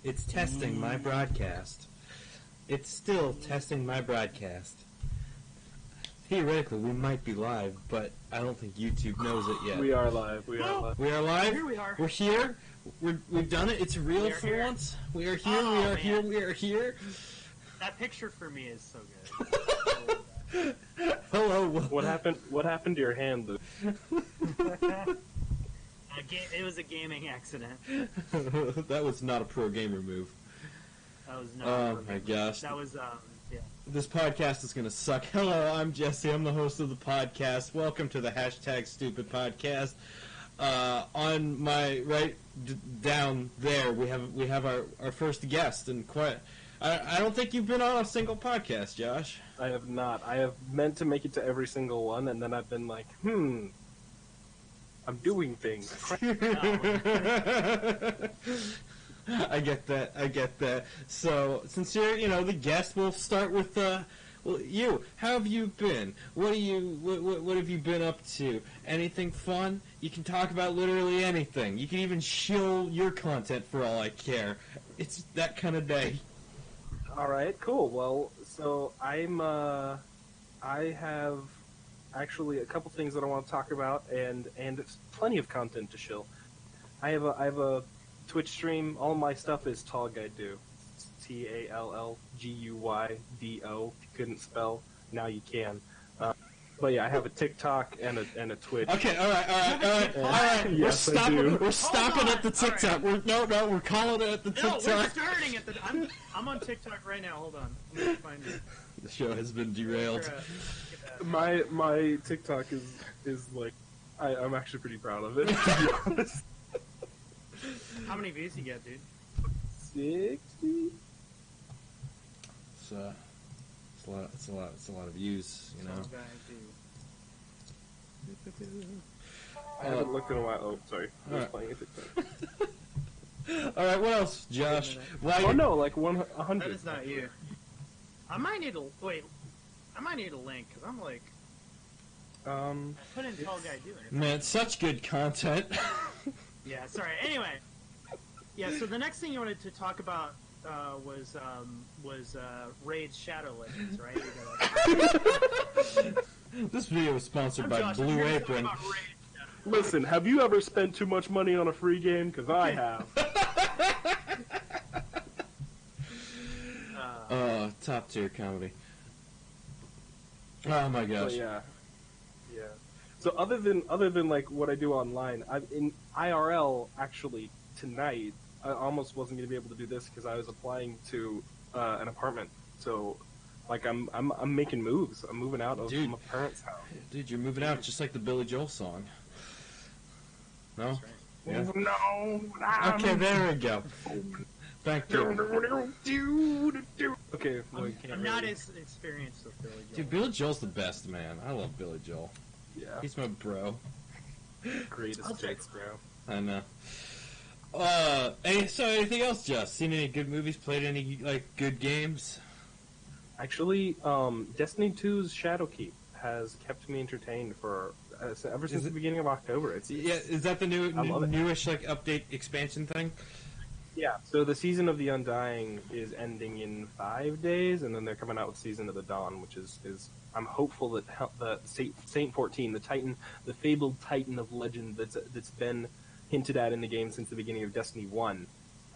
It's testing my broadcast. It's still testing my broadcast. Theoretically, we might be live, but I don't think YouTube knows it yet. We are live. We are live. We are live. Here we are. We're here. We've done it. It's real for here. once. We are here. Oh, we are man. here. We are here. That picture for me is so good. Hello. What happened? What happened to your hand, Luke? It was a gaming accident. That was not a pro gamer move. That was not. Oh my gosh. That was yeah. This podcast is going to suck. Hello, I'm Jesse. I'm the host of the podcast. Welcome to the hashtag Stupid Podcast. On my right down there, we have our first guest, and I don't think you've been on a single podcast, Josh. I have not. I have meant to make it to every single one, and then I've been like, I'm doing things. I get that. So, since you're, the guest, we'll start with, you. How have you been? What have you been up to? Anything fun? You can talk about literally anything. You can even shill your content for all I care. It's that kind of day. All right, cool. Well, so I have actually a couple things that I want to talk about, and it's plenty of content to shill. I have a Twitch stream. All my stuff is Tall Guy Do. It's TALLGUYDO. If you couldn't spell, now you can. But yeah, I have a TikTok and a Twitch. Okay, all right. Yes, I do. We're stopping at the TikTok. Right. We're calling it at the TikTok. No, we're starting at the. I'm on TikTok right now. Hold on. I'm gonna find it. The show has been derailed. My TikTok is like, I'm actually pretty proud of it, to be honest. How many views you get, dude? 60? It's a lot of views, you know. Tall Guy Do. I haven't looked in a while. Oh, sorry. I was Alright. playing a TikTok. All right, what else, Josh? Oh no, like 100. That is not you. I might need a link because I'm like I put in Tall Guy Do it. Man, such good content. Yeah, sorry. Anyway, yeah. So the next thing you wanted to talk about was Raid's Shadow Legends, right? This video was sponsored by Josh, I'm Blue here to talk Apron. about Raid's Shadow. Listen, have you ever spent too much money on a free game? Because I have. Top tier comedy. Oh my gosh. So, yeah. So other than like what I do online, I'm in IRL actually tonight. I almost wasn't going to be able to do this because I was applying to an apartment. So, like I'm making moves. I'm moving out of my parents' house. Dude, you're moving out just like the Billy Joel song. No? That's right. Yeah. No. Okay, there we go. Thank you. Okay. I'm not as experienced with Billy Joel. Dude, Billy Joel's the best, man. I love Billy Joel. Yeah. He's my bro. Greatest takes, bro. I know. So anything else, Just? Seen any good movies? Played any, good games? Actually, Destiny 2's Shadowkeep has kept me entertained for ever since the beginning of October. Is that the newish, update expansion thing? Yeah, so the Season of the Undying is ending in 5 days, and then they're coming out with Season of the Dawn, which is I'm hopeful that the Saint 14, the fabled Titan of legend that's been hinted at in the game since the beginning of Destiny 1,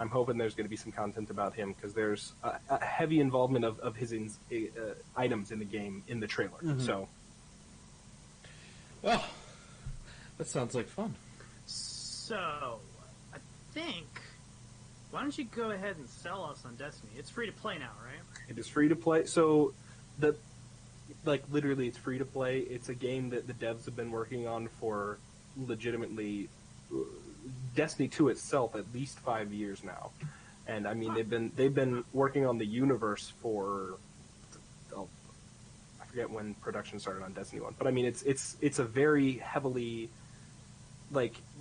I'm hoping there's going to be some content about him, because there's a heavy involvement of his items in the game in the trailer. Mm-hmm. So, well, that sounds like fun. So, I think, why don't you go ahead and sell us on Destiny? It's free to play now, right? it is free to play. So, literally, it's free to play. It's a game that the devs have been working on for legitimately Destiny 2 itself at least 5 years now. And I mean, they've been working on the universe for I forget when production started on Destiny 1, but I mean, it's a very heavily,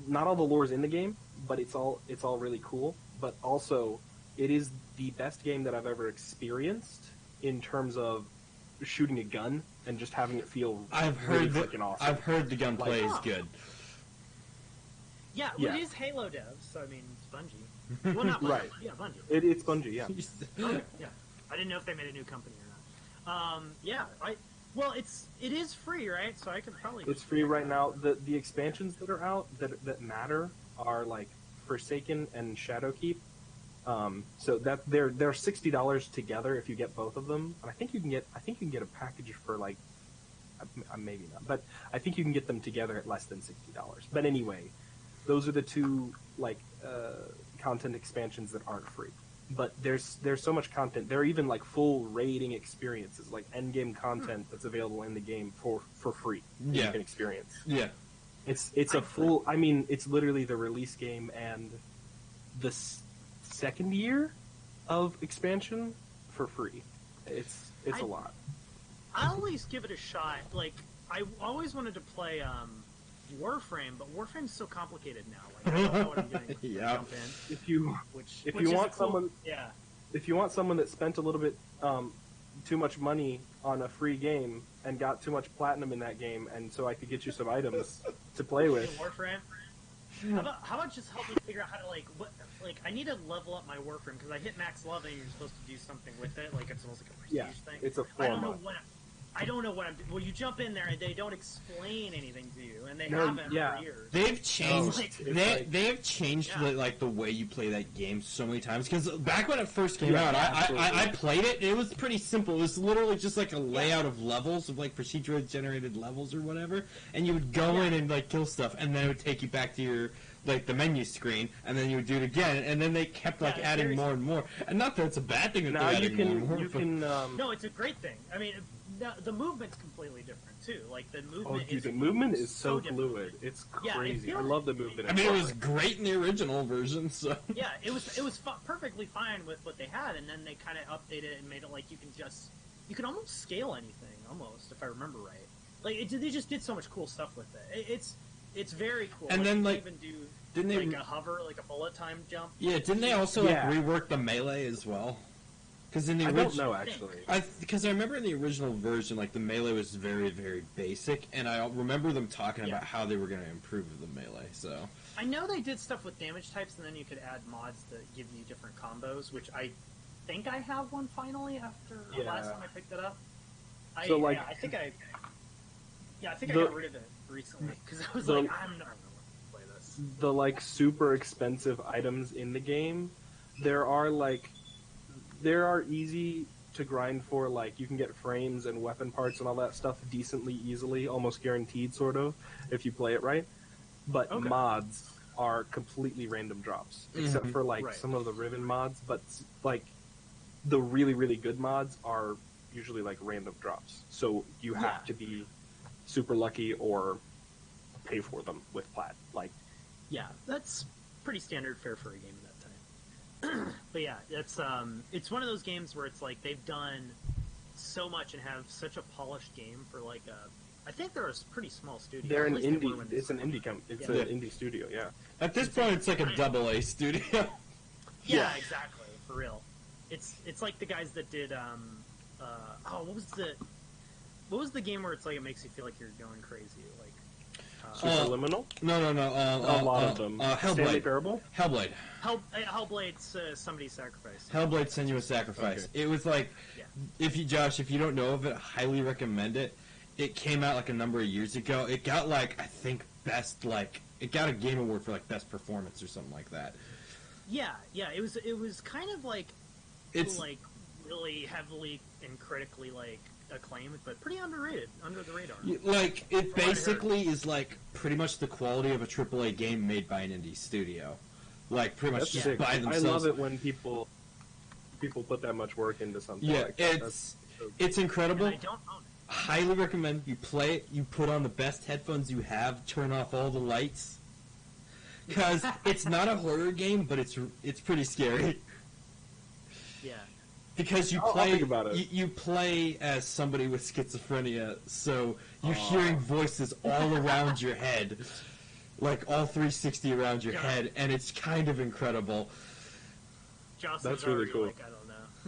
not all the lore is in the game, but it's all really cool. But also, it is the best game that I've ever experienced in terms of shooting a gun and just having it feel freaking awesome. I've heard the gunplay is good. Yeah, well, Yeah. it is Halo devs, so I mean, it's Bungie. Well, not Bungie. Right. Yeah, Bungie. It's Bungie, yeah. Okay, yeah. I didn't know if they made a new company or not. Yeah, well, it is free, right? So I could probably. It's free right now. The expansions that are out that matter are like Forsaken and Shadowkeep. So that they're $60 together if you get both of them. And I think you can get a package for like maybe not, but I think you can get them together at less than $60. But anyway, those are the two like content expansions that aren't free. But there's so much content. There are even like full raiding experiences, like end game content that's available in the game for free. That Yeah. you can experience. Yeah. It's a full. I mean, it's literally the release game and the second year of expansion for free. It's a lot. I'll at least give it a shot. Like, I always wanted to play Warframe, but Warframe's so complicated now. Like, I don't know what I'm doing. Yeah. Jump in, If you which If which you is want a cool, someone- yeah. if you want someone that spent a little bit too much money on a free game and got too much platinum in that game, and so I could get you some items to play In with. Warframe. How about just help me figure out how to I need to level up my Warframe because I hit max level and you're supposed to do something with it, like it's almost like a prestige Yeah, thing. it's a I don't know format. what I don't know what I'm. Well, you jump in there and they don't explain anything to you, and they No, haven't yeah. for years. They've changed. It's They have changed Yeah. like the way you play that game so many times. Because back when it first came Yeah, out, absolutely. I played it. It was pretty simple. It was literally just like a layout of levels, of like procedurally generated levels or whatever. And you would go in and like kill stuff, and then it would take you back to your like the menu screen, and then you would do it again. And then they kept like Yeah, adding there's- more and more. And not that it's a bad thing that Now they're you adding more and can more. you but- can. No, it's a great thing. I mean, the movement's completely different too. Like the movement. Oh, dude, is the movement is so different. fluid. It's Yeah, it crazy. I feels- love the movement. I mean, it was great in the original version. So Yeah, it was perfectly fine with what they had, and then they kind of updated it and made it like you can almost scale anything, almost if I remember right. Like they just did so much cool stuff with it. It's very cool. And Like, then, you can like, even do didn't they? like a hover, like a bullet time jump. Yeah, didn't they also Yeah. like rework the melee as well? Because in the I original, don't know actually. Because I remember in the original version, like the melee was very, very basic, and I remember them talking Yeah. about how they were going to improve the melee. So I know they did stuff with damage types, and then you could add mods that give you different combos, which I think I have one finally after the Yeah. last time I picked it up. So, like, I think I the- got rid of it recently because I was the- like, I'm not going to play this. The like super expensive items in the game, there are easy to grind for. Like you can get frames and weapon parts and all that stuff decently easily, almost guaranteed, sort of, if you play it right. But Okay. mods are completely random drops, except for like Right. some of the Riven mods. But like the really really good mods are usually like random drops, so you have Yeah. to be super lucky or pay for them with plat. Like Yeah, that's pretty standard fare for a game at that time. But yeah, it's one of those games where it's like they've done so much and have such a polished game for like I think they're a pretty small studio. they're At an least they were indie. when they It's an started. indie. It's Yeah. an indie studio. Yeah. at this point, it's like a double A studio. Yeah, Yeah. exactly, for real. It's like the guys that did what was the game where it's like it makes you feel like you're going crazy, like Superliminal. No. A lot of them. Stanley Hellblade. Parable. Hellblade. Hellblade's Somebody's Sacrifice. Hellblade: Senua's Sacrifice. Okay. It was like, Yeah. if you don't know of it, highly recommend it. It came out like a number of years ago. It got like I think it got a Game Award for like best performance or something like that. Yeah, it was kind of like It's like really heavily and critically like acclaimed, but pretty underrated, under the radar. like it From what I heard. basically is like pretty much the quality of a AAA game made by an indie studio. Like pretty much That's just sick. by I themselves. love it when people put that much work into something. Yeah, like that. it's And incredible. I don't own it. Highly recommend you play it. You put on the best headphones you have. Turn off all the lights. Because it's not a horror game, but it's pretty scary. Yeah. Because you I'll play think about it. You play as somebody with schizophrenia, so you're hearing voices all around your head, like all 360 around your Yeah. head, and it's kind of incredible. Jocelyn's That's really already cool. like, I don't know.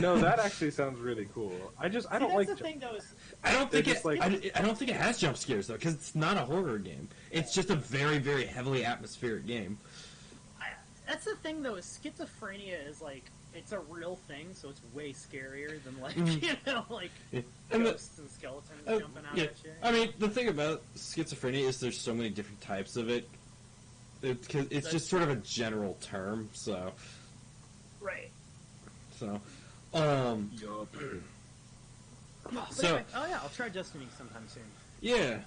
No, that actually sounds really cool. I don't that's like. the thing, though. Is I don't think They're just I don't think it has jump scares though, because it's not a horror game. It's just a very, very heavily atmospheric game. that's the thing, though. Is schizophrenia is like it's a real thing, so it's way scarier than like like And ghosts and skeletons jumping out yeah. at you. I mean, the thing about schizophrenia is there's so many different types of it. It's just sort of a general term, so. Right. So, Yup. But So- anyway, yeah, I'll try Destiny sometime soon. yeah.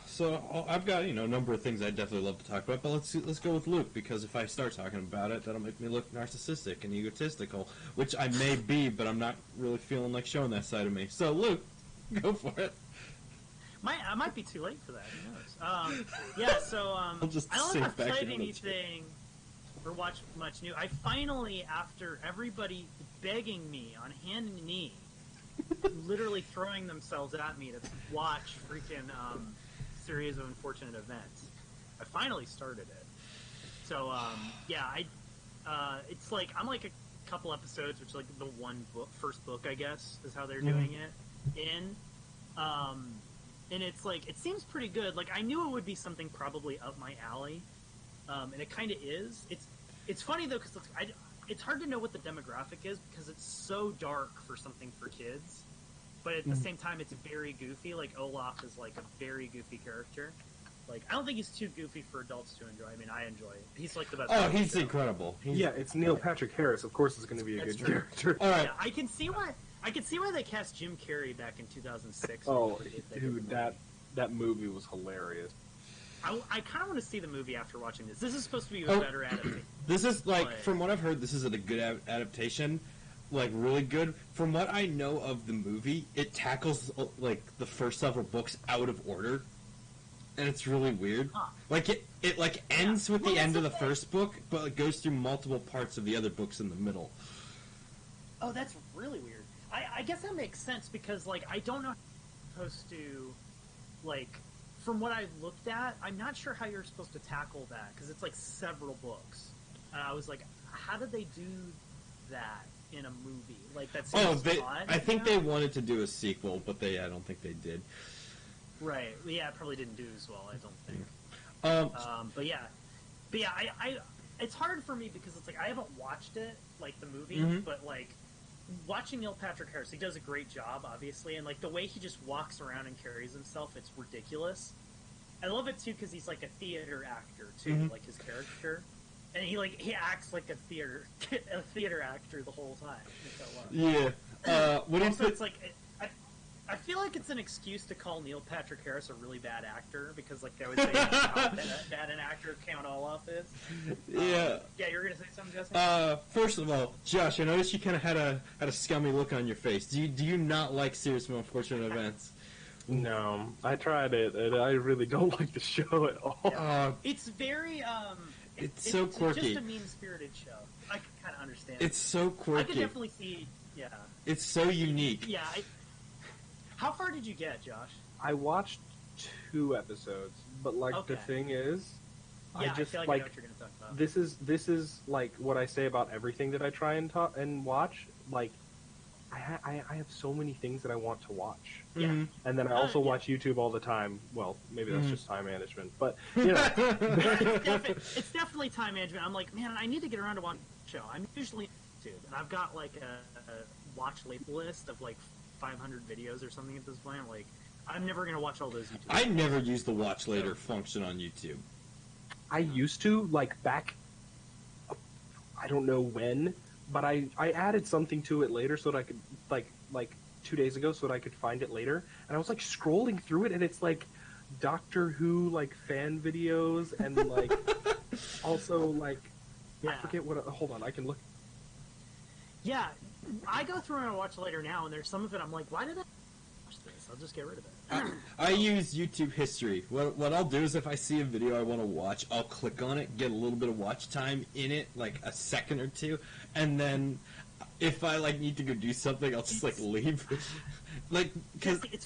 So I've got a number of things I'd definitely love to talk about, but let's go with Luke, because if I start talking about it, that'll make me look narcissistic and egotistical, which I may be, but I'm not really feeling like showing that side of me. So Luke, go for it. I might be too late for that. Who knows? Yeah. So I'll just I don't know sink if I've back played into the chair. anything or watched much new. I finally, after everybody begging me on hand and knee, literally throwing themselves at me to watch freaking series of unfortunate events, I finally started it. So yeah, it's like I'm like a couple episodes, which is like the first book, I guess, is how they're doing it in. And it's like, it seems pretty good. Like, I knew it would be something probably up my alley, and it kind of is. It's funny, though, because it's hard to know what the demographic is, because it's so dark for something for kids, but at the same time, it's very goofy. Like, Olaf is, like, a very goofy character. Like, I don't think he's too goofy for adults to enjoy. I mean, I enjoy it. He's, like, the best. Oh, he's incredible. Yeah, it's Neil Patrick Harris. Of course, it's going to be a That's good true. character. All right. Yeah, I can see why they cast Jim Carrey back in 2006. Oh, They did the dude, movie. that movie was hilarious. I kind of want to see the movie after watching this. This is supposed to be a Oh. better adaptation. This is like, But- from what I've heard, this is a good adaptation, like really good. From what I know of the movie, it tackles like the first several books out of order, and it's really weird. Huh. Like it like ends with Well, the end of that's the the thing. first book, but it goes through multiple parts of the other books in the middle. Oh, that's really weird. I guess that makes sense because, like, I don't know how you're supposed to, like, from what I've looked at, I'm not sure how you're supposed to tackle that because it's, like, several books. And I was like, how did they do that in a movie? Like, that seems odd. I think you they know? wanted to do a sequel, but I don't think they did. Right. Yeah, it probably didn't do as well, I don't think. But yeah, I it's hard for me because it's like I haven't watched it, like the movie, Mhm. but like watching Neil Patrick Harris, he does a great job, obviously, and like the way he just walks around and carries himself, it's ridiculous. I love it too because he's like a theater actor too, Mhm. like his character, and he acts like a theater actor the whole time. Which I love. Yeah. What do you Also, think? it's like I feel like it's an excuse to call Neil Patrick Harris a really bad actor because, like, they always say how bad an actor Count Olaf is. Yeah. Yeah, you were gonna say something, Justin? First of all, Josh, I noticed you kind of had a scummy look on your face. Do you not like Serious But Unfortunate Events? No, I tried it, and I really don't like the show at all. It's very It's so quirky. It's just a mean-spirited show. I can kind of understand. It's so I could quirky. definitely see. Yeah. It's so unique. Yeah. How far did you get, Josh? I watched 2 episodes, but like the Okay. thing is, Yeah, I just feel like I know what you're gonna talk about. this is like what I say about everything that I try and watch. Like, I have so many things that I want to watch, Yeah. Mhm. and then I also yeah. watch YouTube all the time. Well, maybe that's Mhm. just time management, but you know, It's definitely time management. I'm like, man, I need to get around to watch a show. I'm usually on YouTube, and I've got like a watch list of like 500 videos or something at this point. I'm like, I'm never gonna watch all those YouTube. I never use the watch later function on YouTube. I used to like back. I don't know when, but I added something to it later so that I could like 2 days ago so that I could find it later, and I was like scrolling through it, and it's like Doctor Who like fan videos and like also like I Yeah. forget what. Hold on, I can look. Yeah, I go through and I watch later now, and there's some of it I'm like, why did I watch this? I'll just get rid of it. I use YouTube history. What I'll do is if I see a video I want to watch, I'll click on it, get a little bit of watch time in it, like a second or two, and then if I like need to go do something, I'll just like leave. Like because It's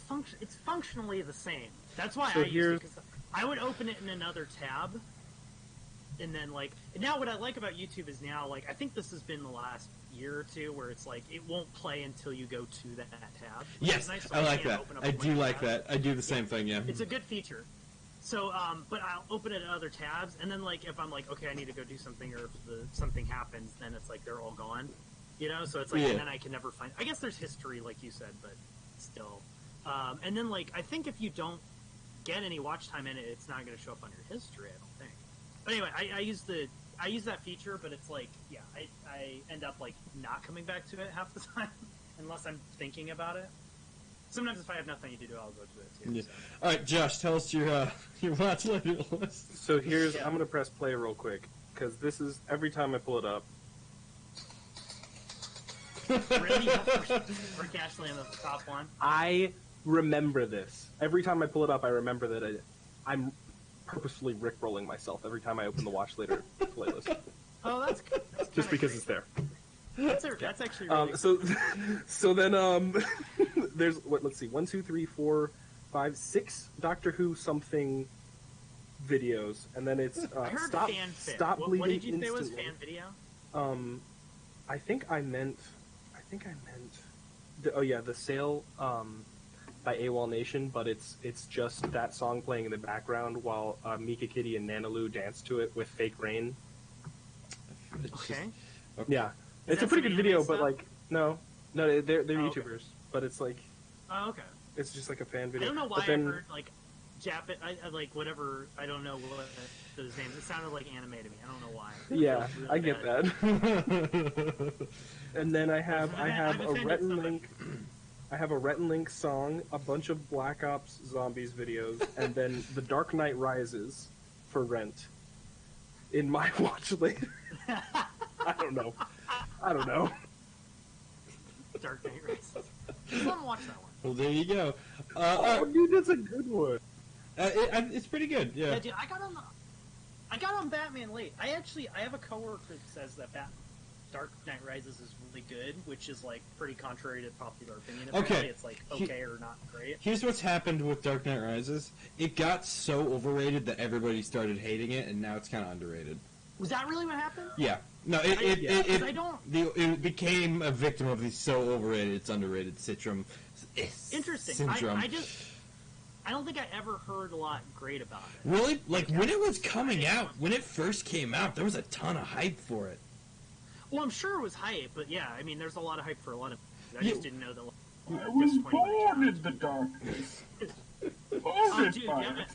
functionally the same. That's why So I use it, here's- because I would open it in another tab, and then like now what I like about YouTube is now like I think this has been the last year or two where it's like it won't play until you go to that tab. Yes, Nice, so I like can't that. open up I a do blank like tab. that. I do the same thing. Yeah. It's a good feature. So, but I'll open it in other tabs, and then like if I'm like, okay, I need to go do something, or if something happens, then it's like they're all gone. You know, so it's like, Yeah. and then I can never find. I guess there's history, like you said, but still. And then like I think if you don't get any watch time in it, it's not going to show up on your history. I don't think. But anyway, I use that feature, but it's like, yeah, I end up like not coming back to it half the time unless I'm thinking about it. Sometimes if I have nothing to do, I'll go to it too. Yeah. So. All right, Josh, tell us your watch later list. So here's, Yeah. I'm gonna press play real quick because this is every time I pull it up. Really? Rick Ashley in the top one? I remember this every time I pull it up. I remember that I'm purposefully rickrolling myself every time I open the Watch Later playlist, Oh, that's good. That's just kinda because great. it's there. That's actually really So then there's what? Let's see, 1, 2, 3, 4, 5, 6 Doctor Who something videos, and then it's I heard stop fanfic. stop What bleeding did you say was instantly. fan video? I think I meant. Oh yeah, the Sail by AWOL Nation, but it's just that song playing in the background while Mika Kitty and Nanalu dance to it with fake rain. It's just- Okay. Yeah, Is it's that a pretty some good video, anime but stuff? like no, they're Oh, okay. YouTubers, but it's like Oh, okay. it's just like a fan I video. don't know why But then, I heard like I like whatever. I don't know what those names. It sounded like anime to me. I don't know why. It yeah, feels really I get bad. that. And then I have I've a offended Rhett and somebody. Link. I have a Rhett and Link song, a bunch of Black Ops Zombies videos, and then The Dark Knight Rises for rent in my watch later. I don't know. Dark Knight Rises. Someone watch that one. Well, there you go. Oh, dude, that's a good one. It's pretty good. Yeah. Yeah, dude, I got on Batman late. I have a coworker that says that Dark Knight Rises is really good, which is like pretty contrary to popular opinion. Apparently Okay. it's like okay or not great. Here's what's happened with Dark Knight Rises. It got so overrated that everybody started hating it, and now it's kind of underrated. Was that really what happened? Yeah. No, I it became a victim of the so overrated, it's underrated syndrome. Interesting. Syndrome. I don't think I ever heard a lot great about it. Really? Like, when it was coming out, when it first came out, there was a ton of hype for it. Well, I'm sure it was hype, but yeah, I mean, there's a lot of hype for a lot of. I You- just didn't know the. I was born in the darkness. Oh, Voted dude, by yeah.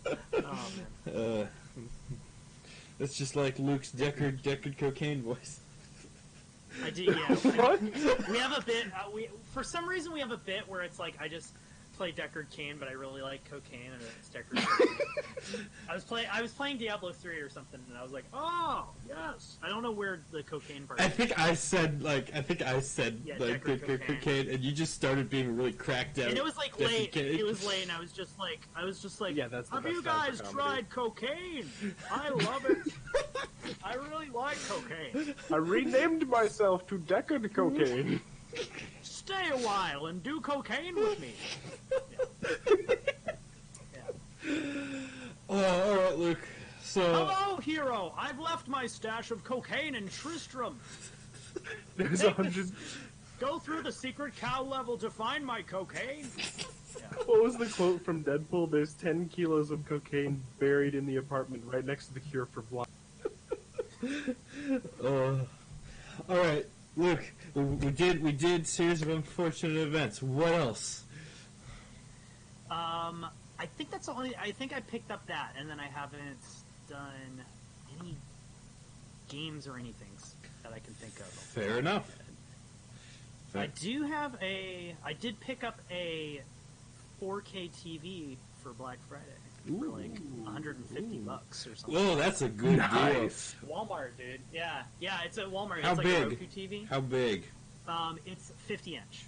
it. Oh man. That's just like Luke's Deckard cocaine voice. I do. Yeah. What? We have a bit. For some reason we have a bit where it's like I just play Deckard Cain, but I really like cocaine, and it's Deckard cocaine. I was playing Diablo 3 or something, and I was like, oh yes. I don't know where the cocaine part. I is. think I said Yeah, Deckard Deckard cocaine, and you just started being really cracked out. And it was like Deckard late. Cain. It was late, and I was just like, Yeah, that's the have best you time guys for comedy. tried cocaine? I love it. I really like cocaine. I renamed myself to Deckard Cocaine. Stay a while and do cocaine with me. Yeah. Oh, all right, Luke. So Hello, hero. I've left my stash of cocaine in Tristram. There's Take 100. Go through the secret cow level to find my cocaine. What was the quote from Deadpool? There's 10 kilos of cocaine buried in the apartment right next to the cure for blind. all right, Luke. We did series of unfortunate events. What else? I think that's the only. I think I picked up that, and then I haven't done any games or anything that I can think of. Fair enough. I do have a. I did pick up a 4K TV for Black Friday for like $150 or something. Whoa, that's a good Nice. Walmart, dude. Yeah, it's at Walmart. How it's like big? a Roku TV. deal. How big? It's 50 inch.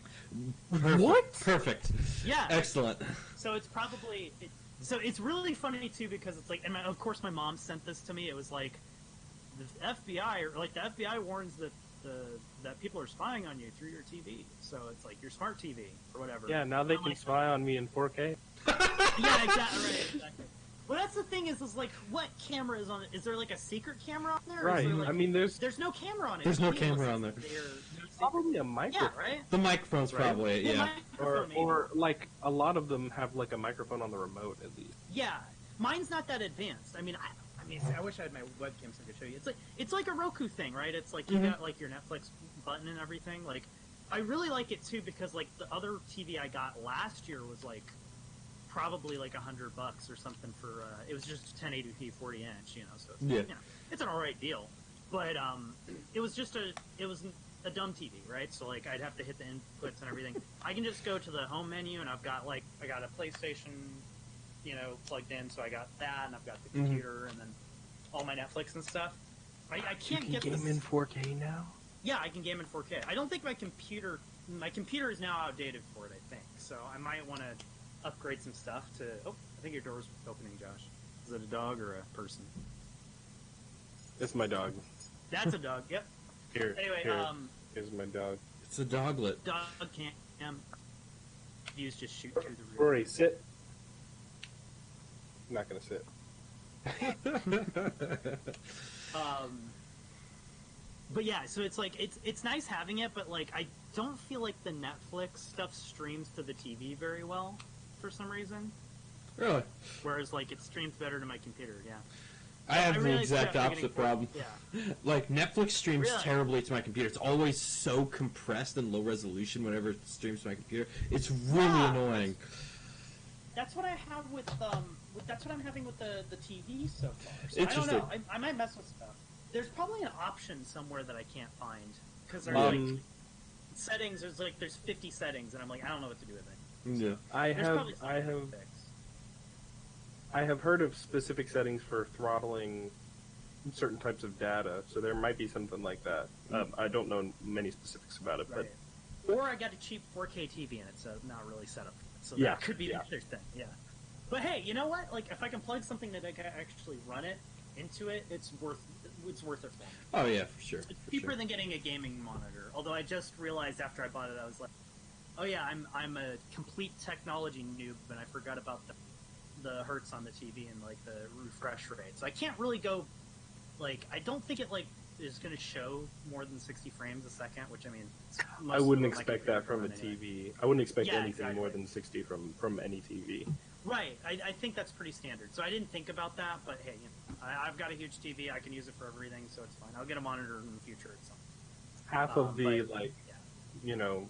Perfect. What? Perfect. Yeah. Excellent. So it's probably. So it's really funny too because it's like, and of course my mom sent this to me. It was like the FBI, or like the FBI warns that that people are spying on you through your TV. So it's like your smart TV or whatever. Yeah, now they I'm can like, spy on me in 4K. Yeah, exactly. Right, exactly. Well, that's the thing is like, what camera is on it? Is there like a secret camera on there? Or Right. Is there, like, I mean, there's there's no camera on it. There's no It's seamless. camera on there. There's probably a microphone. yeah, right. The microphone's Right. probably it, yeah. Or, like a lot of them have like a microphone on the remote at least. Yeah, mine's not that advanced. I mean, I wish I had my webcam so I could show you. It's like a Roku thing, right? It's like you got like your Netflix button and everything. Like, I really like it too because like the other TV I got last year was like probably like $100 or something for it was just 1080p 40 inch, you know. So it's, Yeah. you know, it's an alright deal, but it was a dumb TV, right? So like I'd have to hit the inputs and everything. I can just go to the home menu and I got a PlayStation, you know, plugged in, so I got that, and I've got the computer, and then all my Netflix and stuff. I can't get game in 4K now. Yeah, I can game in 4K. I don't think my computer is now outdated for it, I think. So I might want to upgrade some stuff to... Oh, I think your door's opening, Josh. Is it a dog or a person? It's my dog. That's a dog, yep. Here. Anyway, Here's my dog. It's a doglet. dog cam views just shoot through the roof. Rory, sit. I'm not gonna sit. But yeah, so it's like it's nice having it, but like I don't feel like the Netflix stuff streams to the TV very well for some reason. Really? Whereas like it streams better to my computer. Yeah. I have the really exact suggest opposite getting- problem. Yeah. Like, Netflix streams Really? terribly to my computer. It's always so compressed and low resolution whenever it streams to my computer. It's really Yeah. annoying. That's what I have with that's what I'm having with the TV so far. So I don't Interesting. know. I might mess with stuff. There's probably an option somewhere that I can't find because there's Really? like settings. There's 50 settings, and I'm like I don't know what to do with it. Yeah. There's probably something I can fix. I have heard of specific settings for throttling certain types of data, so there might be something like that. I don't know many specifics about it, Right. Or I got a cheap 4K TV and it's not really set up. So Yeah, that could be the yeah. other thing. Yeah. But hey, you know what? Like if I can plug something that I can actually run it into it, it's worth it for me. Oh, yeah, for sure. It's for cheaper sure. than getting a gaming monitor. Although I just realized after I bought it, I was like, oh yeah, I'm a complete technology noob, and I forgot about the hertz on the TV and like the refresh rate. So I can't really go like I don't think it like is going to show more than 60 frames a second, which I mean, I wouldn't expect that from a TV. TV. I wouldn't expect Yeah, anything exactly. more than 60 from any TV. Right, I think that's pretty standard. So I didn't think about that, but hey, you know, I've got a huge TV. I can use it for everything, so it's fine. I'll get a monitor in the future at some Half of the but, like yeah. you know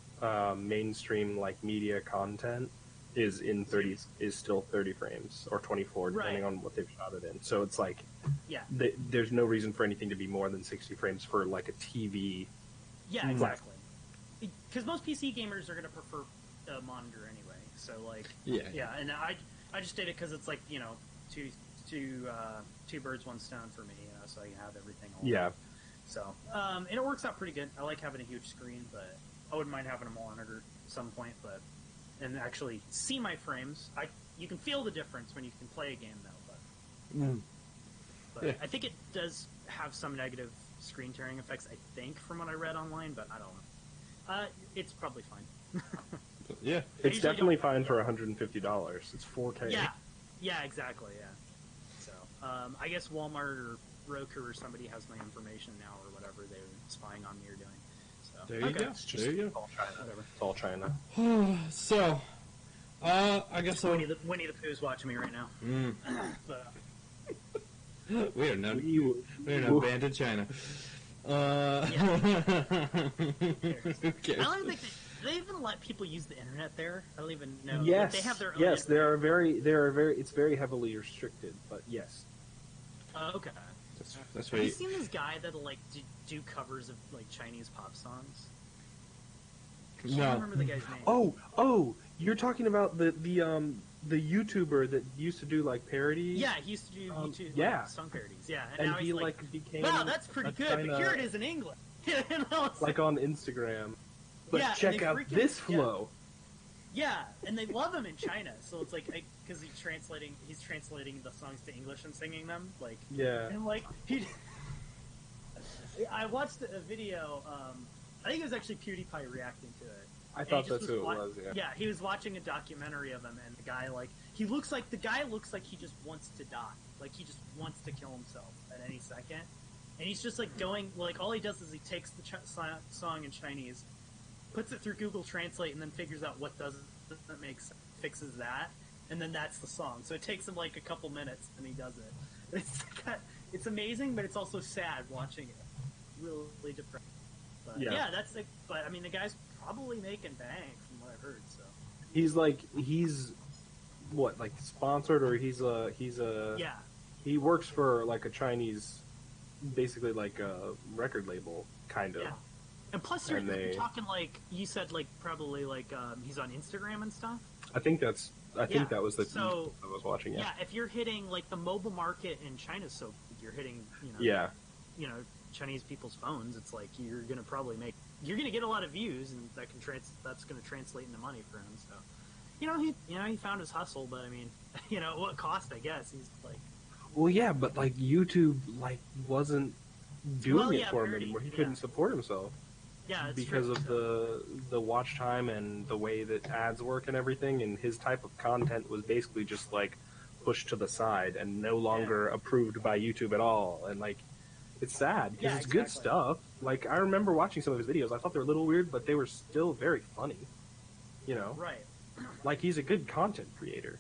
mainstream like media content is still 30 frames or 24 depending Right. on what they've shot it in. So it's like Yeah, there's no reason for anything to be more than 60 frames for like a TV. yeah, exactly. Because most PC gamers are going to prefer a monitor anyway. So like, Yeah. and I just did it because it's like you know two birds, one stone for me. You know, so I have everything. All Yeah. So and it works out pretty good. I like having a huge screen, but I wouldn't mind having a monitor at some point. But and actually see my frames. You can feel the difference when you can play a game though. But Yeah. I think it does have some negative screen tearing effects. I think from what I read online, but I don't know. It's probably fine. Yeah. It's usually definitely don't- fine for $150. It's 4K. Yeah, exactly. Yeah. So I guess Walmart or Roku or somebody has my information now or whatever they're spying on me or doing. So There you go. It's just There you it's all China. Whatever. It's all China. go. So, I guess I'll... Winnie the Pooh's watching me right now. But, We are not You- banned in China. Who cares? I don't think do they even let people use the internet there. I don't even know. Like, Yes, they have their own. yes, they are very. It's very heavily restricted, but yes. Okay. That's Have what you seen this guy that'll like do covers of like Chinese pop songs? I can't No. remember the guy's name. Oh, you're talking about the YouTuber that used to do like parodies. Yeah, he used to do YouTube yeah. song parodies. Yeah, and now he he's like became. wow, that's pretty a good. China- But here it is in English. You know, it's like on Instagram. But Yeah, and check they out freaking- this yeah. flow. yeah, and they love him in China. So it's like because he's translating the songs to English and singing them. Like Yeah. and like I watched a video. I think it was actually PewDiePie reacting to it. I And thought he just that's who it was. Yeah. Yeah, he was watching a documentary of him, and the guy like he looks like the guy looks like he just wants to die, like he just wants to kill himself at any second, and he's just like going like all he does is he takes the song in Chinese, puts it through Google Translate, and then figures out what doesn't make sense, fixes that, and then that's the song. So it takes him like a couple minutes, and he does it. It's amazing, but it's also sad watching it. Really depressing. But yeah, that's like. But I mean, the guy's probably making bank from what I've heard. So he's what, like sponsored, or he's a yeah. He works for like a Chinese, basically like a record label kind of. Yeah. And plus, you're talking like you said, like probably like he's on Instagram and stuff. I think that was the so, I was watching. Yeah, if you're hitting like the mobile market in China, so you're hitting Chinese people's phones. It's like you're gonna get a lot of views, and that's gonna translate into money for him. So he found his hustle, but I mean, at what cost? I guess he's like. Well, yeah, but like YouTube wasn't doing it for him anymore. He couldn't support himself. Yeah, because of the watch time and the way that ads work and everything, and his type of content was basically just like pushed to the side and no longer approved by YouTube at all. And like, it's sad because it's good stuff. Like, I remember watching some of his videos. I thought they were a little weird, but they were still very funny. Right. Like, he's a good content creator,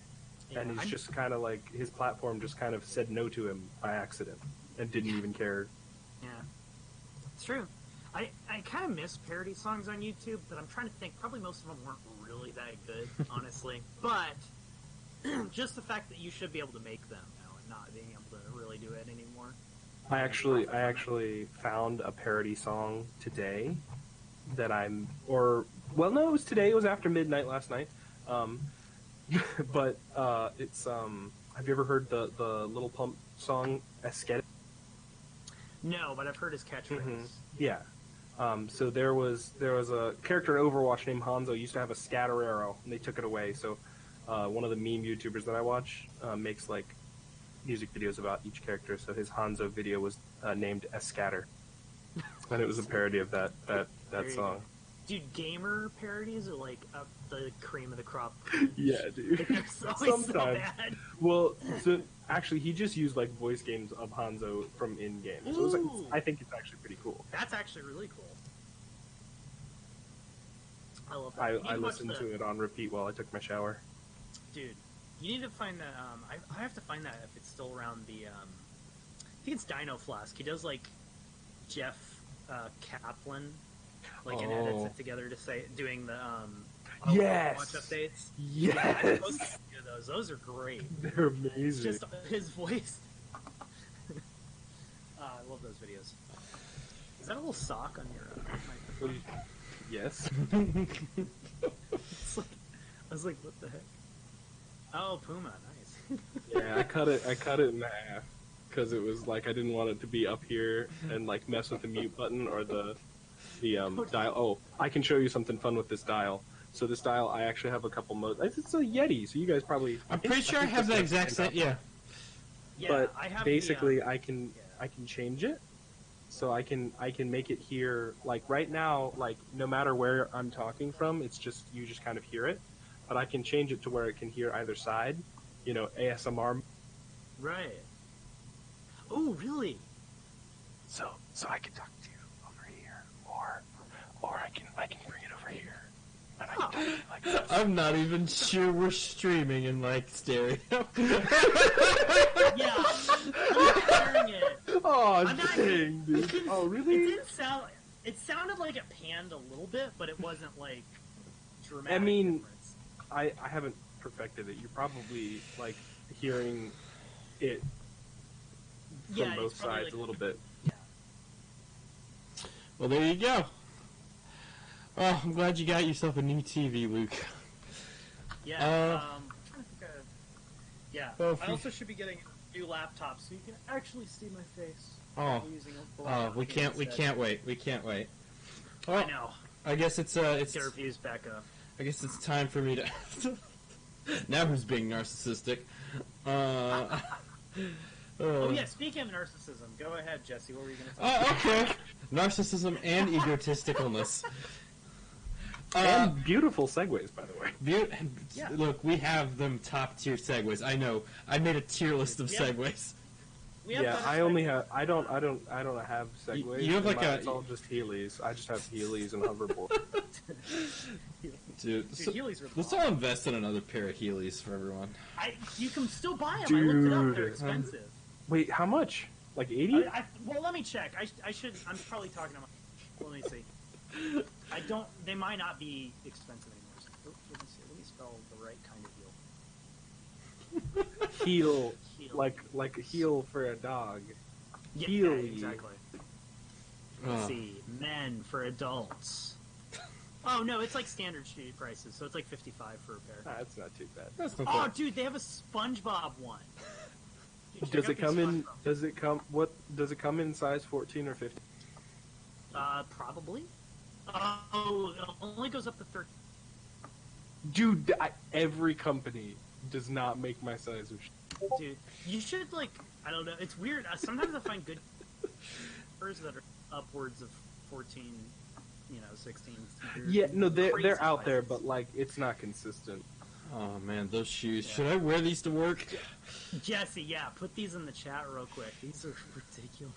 and he's just kind of like his platform just kind of said no to him by accident and didn't even care. Yeah, it's true. I kind of miss parody songs on YouTube, but I'm trying to think. Probably most of them weren't really that good, honestly. But just the fact that you should be able to make them now and not being able to really do it anymore. I actually found a parody song today that it was today. It was after midnight last night. But it's have you ever heard the Little Pump song Esquete? No, but I've heard his catchphrase. Mm-hmm. Yeah. So there was a character in Overwatch named Hanzo. Used to have a scatter arrow, and they took it away. So one of the meme YouTubers that I watch makes like music videos about each character. So his Hanzo video was named Escatter, and it was a parody of that song. Dude, gamer parodies are like up the cream of the crop. Yeah, dude. Like, they're always so bad. Well, so actually, he just used like voice games of Hanzo from in-game. So it was, like, I think it's actually pretty cool. That's actually really cool. I love that. I listened to it on repeat while I took my shower. Dude, you need to find that. I have to find that if it's still around the. I think it's Dino Flask. He does like Jeff Kaplan. Like, and edits it together to say, doing the, yes! watch updates. Yes! Yeah, I'm supposed to do those. Those are great. They're amazing. Just his voice. I love those videos. Is that a little sock on your microphone? Yes. It's like, I was like, what the heck? Oh, Puma, nice. Yeah, I cut it in half, because it was like, I didn't want it to be up here and like mess with the mute button or the dial. Oh, I can show you something fun with this dial. So this dial, I actually have a couple modes. It's a Yeti, so you guys probably. I'm pretty sure I have the exact same. Yeah. But I have basically, I can change it, so I can make it hear, like right now, like no matter where I'm talking from, it's just you just kind of hear it. But I can change it to where it can hear either side, ASMR. Right. Oh, really? So I can talk to you over here, or I can bring it over here, and I can talk to you like this. I'm not even sure we're streaming in like stereo. Yeah, I'm hearing it. Oh, dang, dude. Oh, really? It didn't sound. It sounded like it panned a little bit, but it wasn't like dramatic. I mean, difference. I haven't perfected it. You're probably like hearing it from both sides a little bit. Yeah. Well, there you go. Oh, I'm glad you got yourself a new TV, Luke. Yeah. I'm trying to think of. Yeah. I also should be getting a new laptop so you can actually see my face. We can't wait. We can't wait. Well, I know. I guess it's Get our views back up. I guess it's time for me to. Now who's being narcissistic? Oh yeah, speaking of narcissism, go ahead, Jesse. What were you going to say? Oh, okay. Narcissism and egotisticalness. And beautiful segues, by the way. Yeah. Look, we have them top tier segues. I know. I made a tier list of Yeah. segues. We have Yeah, better I only segues. have. I don't have segues. You have like It's all just Heelys. I just have Heelys and hoverboard. Dude, Dude, Heelys are the let's bomb. all invest in another pair of Heelys for everyone. You can still buy them. I looked it up. They're Dude. expensive. Wait, how much? Like 80? Well, let me check. I should. I'm probably talking about. Let me see. I don't. They might not be expensive anymore. Let me see. Let me spell the right kind of heel. Heel, Heel. like a heel for a dog. Yeah, Heely. exactly. Let's Oh. see. Men for adults. Oh no, it's like standard street prices, so it's like $55 for a pair. That's not too bad. That's not Oh, bad. dude, they have a SpongeBob one. Dude, check Does out it come these in? SpongeBob. Does it come? What does it come in? Size 14 or 15? Probably. Oh, it only goes up to 13. Dude, every company does not make my size of. Dude, you should like. I don't know. It's weird. Sometimes I find good furs that are upwards of 14. 16. Yeah, no, Crazy they're out there, prices. but like it's not consistent. Oh man, those shoes. Yeah. Should I wear these to work? Jesse, yeah, put these in the chat real quick. These are ridiculous.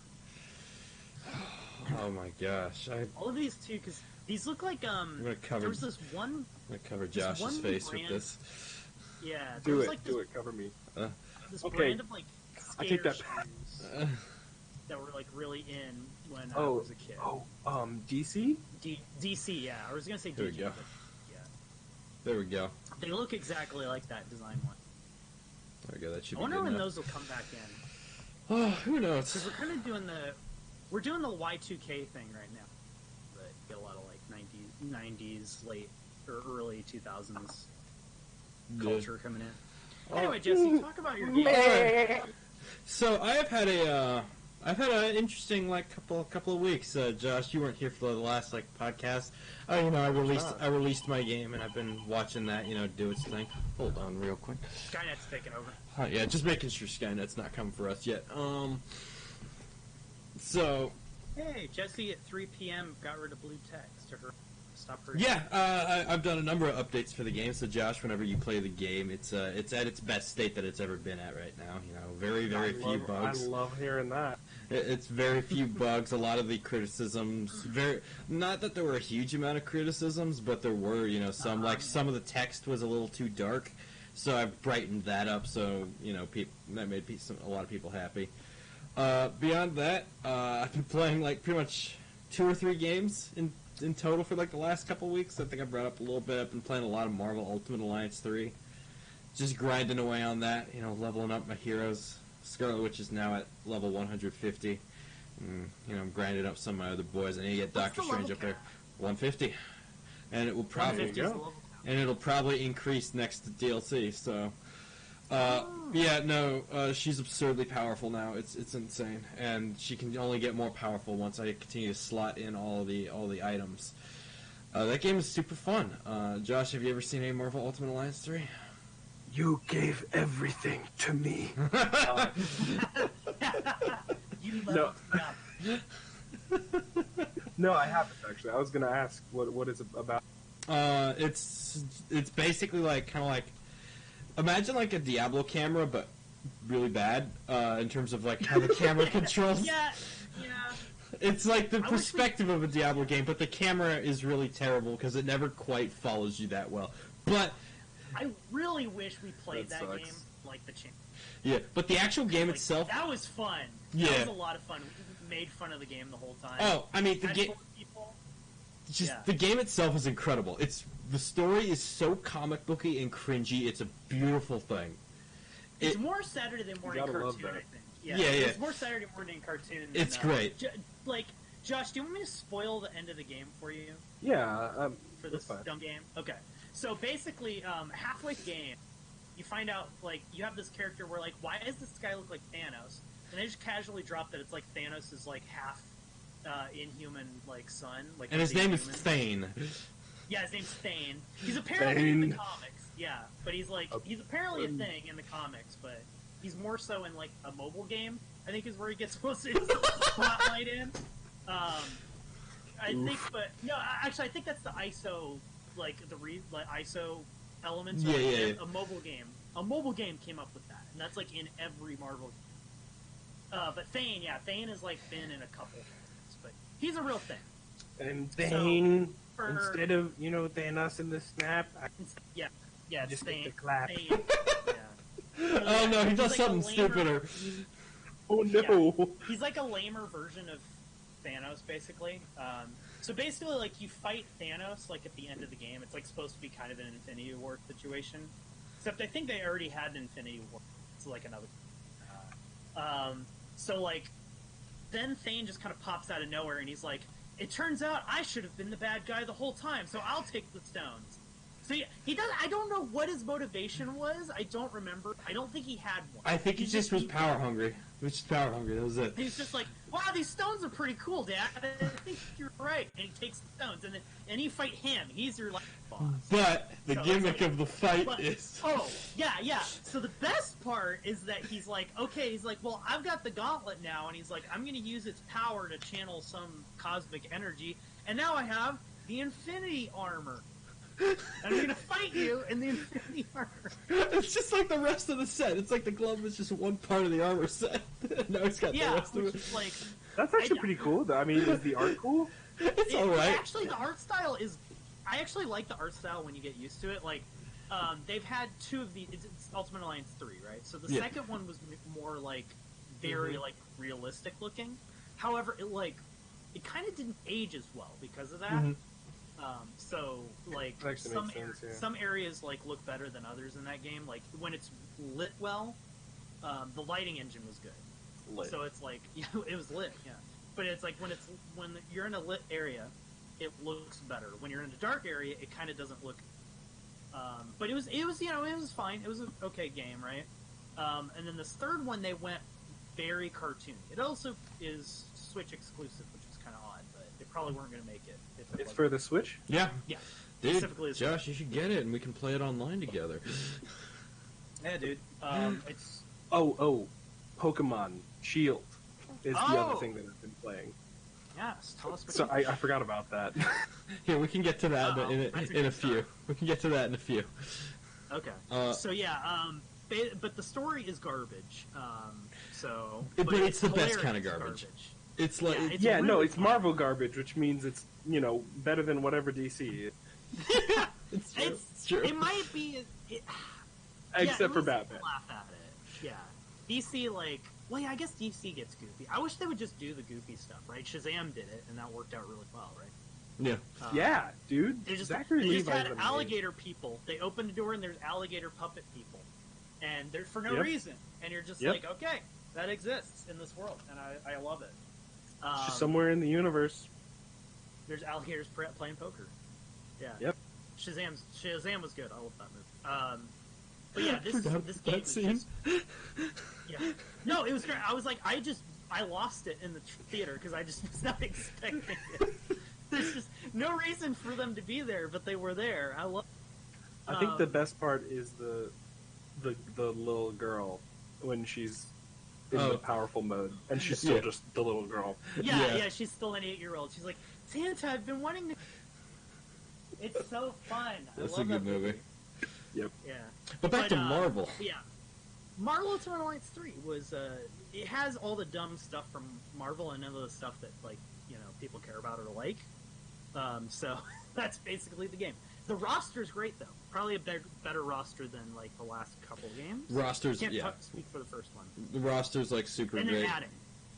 Oh my gosh, I'm All of these too, because these look like gonna cover. There was this one. gonna cover this Josh's one face brand- with this. Yeah, there Do was it, like do this, it, cover me. this Okay. brand of like I skater take that shoes that were like really in when I Oh, was a kid. DC? DC, yeah. I was gonna say There we DJ, go. but yeah, There we go. they look exactly like that design one. There we go. That should I be wonder good when enough. those will come back in. Oh, who knows? Because we're kind of doing we're doing the Y2K thing right now. But get a lot of like 90s, late or early 2000s culture coming in. Anyway, Jesse, talk about your game. So I've had an interesting like couple of weeks. Josh, you weren't here for the last like podcast. I released my game and I've been watching that do its thing. Hold on, real quick. Skynet's taking over. Yeah, just making sure Skynet's not coming for us yet. So Hey, Jesse at 3 p.m. got rid of blue text to her. Stop her. yeah, I've done a number of updates for the game. So Josh, whenever you play the game, it's at its best state that it's ever been at right now. Very few bugs. I love hearing that. It's very few bugs. A lot of the criticisms, not that there were a huge amount of criticisms, but there were, some like some of the text was a little too dark, so I've brightened that up. So that made a lot of people happy. Beyond that, I've been playing like pretty much 2 or 3 games in total for like the last couple weeks. I think I brought up a little bit. I've been playing a lot of Marvel Ultimate Alliance 3, just grinding away on that. Leveling up my heroes. Scarlet Witch is now at level 150. I'm grinding up some of my other boys. I need to get What's Doctor the Strange level up there. cap? 150. And it will probably 150 is the level. it'll probably increase next to DLC. So, she's absurdly powerful now. It's insane, and she can only get more powerful once I continue to slot in all the items. That game is super fun. Josh, have you ever seen any Marvel Ultimate Alliance 3? You gave everything to me. You No. leveled up. No, I haven't actually. I was gonna ask what is it about. It's basically like kind of like imagine like a Diablo camera, but really bad in terms of like how the camera controls. Yeah. It's like the I wish perspective of a Diablo game, but the camera is really terrible because it never quite follows you that well. But I really wish we played That that sucks. game like the champ. yeah, but the actual game Like, itself. that was fun. Yeah. That was a lot of fun. We made fun of the game the whole time. Oh, I mean the Had game. fun with people. Just Yeah. the game itself is incredible. The story is so comic booky and cringy. It's a beautiful thing. It's It- more Saturday morning gotta love cartoon, I that. think. Yeah, It's more Saturday morning cartoon. Than, It's great. Josh, do you want me to spoil the end of the game for you? Yeah, For that's this fine. dumb game? Okay. So basically, halfway through the game, you find out, like, you have this character where, like, why does this guy look like Thanos? And they just casually drop that it's, like, Thanos is, like, half inhuman, like, son. Like, And his he's name is inhuman. Thane. Yeah, his name's Thane. He's apparently in the Thane. comics. Yeah, but he's, like, he's apparently a thing in the comics, but he's more so in, like, a mobile game, I think is where he gets most of his spotlight in. I think, but, no, actually, I think that's the ISO like ISO elements. Yeah, like, yeah. A mobile game came up with that, and that's like in every Marvel. But Thane, Thane has like been in a couple things, but he's a real thing. And Thane, for- instead of Thanos in the snap, I Yeah, it's just Thane. get the clap. Thane, yeah. Oh no, he does He's like something a lamer- stupider. Oh no! He's like a lamer version of Thanos, basically. So basically, like, you fight Thanos, like, at the end of the game. It's, like, supposed to be kind of an Infinity War situation. Except I think they already had an Infinity War. It's, like, another... So, like, then Thane just kind of pops out of nowhere, and he's like, it turns out I should have been the bad guy the whole time, so I'll take the stones. So he does. I don't know what his motivation was. I don't remember. I don't think he had one. I think he just was power hungry. He was just power hungry. That was it. He's just like, wow, these stones are pretty cool, Dad. I think you're right. And he takes the stones, and you fight him. He's your life boss. But the So it's gimmick like- of the fight But- is. Oh, yeah. So the best part is that he's like, okay, he's like, well, I've got the gauntlet now, and he's like, I'm going to use its power to channel some cosmic energy, and now I have the Infinity Armor. And I'm going to fight you in the Infinity Armor. It's just like the rest of the set. It's like the glove is just one part of the armor set. Now he's got the Yeah, rest of which it. is like, That's actually pretty cool. Though. I mean, is the art cool? It's alright. Actually, the art style is. I actually like the art style when you get used to it. Like, they've had two of the. It's Ultimate Alliance 3, right? So the Yeah. second one was more like very like realistic looking. However, it kind of didn't age as well because of that. Mhm. So like That actually some makes sense, yeah. some areas like look better than others in that game. Like when it's lit well, the lighting engine was good. Lit. So it's like it was lit, yeah. But it's like when you're in a lit area, it looks better. When you're in a dark area, it kind of doesn't look. But it was it was fine. It was an okay game, right? And then this third one, they went very cartoony. It also is Switch exclusive, which is kind of odd, but they probably weren't going to make it. If it It's wasn't. for the Switch. Yeah. Yeah. Dude, Specifically as Josh, you should get it and we can play it online together. Yeah, dude. It's Oh, Pokemon Shield is the Oh! other thing that I've been playing. yes. Tell us what So you- I forgot about that. Here, we can get to that Uh-oh, in that's a a good few. start. We can get to that in a few. Okay. So yeah, but the story is garbage. But it's the best hilarious kind of garbage. It's like Yeah, it's yeah, no, really it's fun. Marvel garbage, which means it's better than whatever DC, it's true. It's true. It might be. except yeah, for at least Batman. Laugh at it. Yeah. DC I guess DC gets goofy. I wish they would just do the goofy stuff, right? Shazam did it, and that worked out really well, right? Yeah. Yeah, dude. They just, Zachary they just Levi's had amazing. alligator people. They open the door and there's alligator puppet people, and they're for no Yep. reason. And you're just Yep. like, okay, that exists in this world, and I love it. It's just somewhere in the universe. There's alligators playing poker. Yeah. Yep. Shazam was good. I love that movie. But yeah, this Forgot this about game that is scene. just yeah. No, it was great. I was like, I lost it in the theater because I just was not expecting it. There's just no reason for them to be there, but they were there. I love. I think the best part is the little girl when she's in Oh. the powerful mode, and she's still Yeah. just the little girl. Yeah, Yeah. she's still an 8-year-old. She's like, Santa, I've been wanting to. It's so fun. That's I love a good that movie. Yep. Yeah. But back to Marvel. Yeah. Marvel Ultimate Alliance 3 was, it has all the dumb stuff from Marvel and none of the stuff that, people care about or like. So, that's basically the game. The roster's great, though. Probably a better roster than, the last couple games. Rosters, Can't yeah. speak for the first one. The roster's like super And they're great. adding.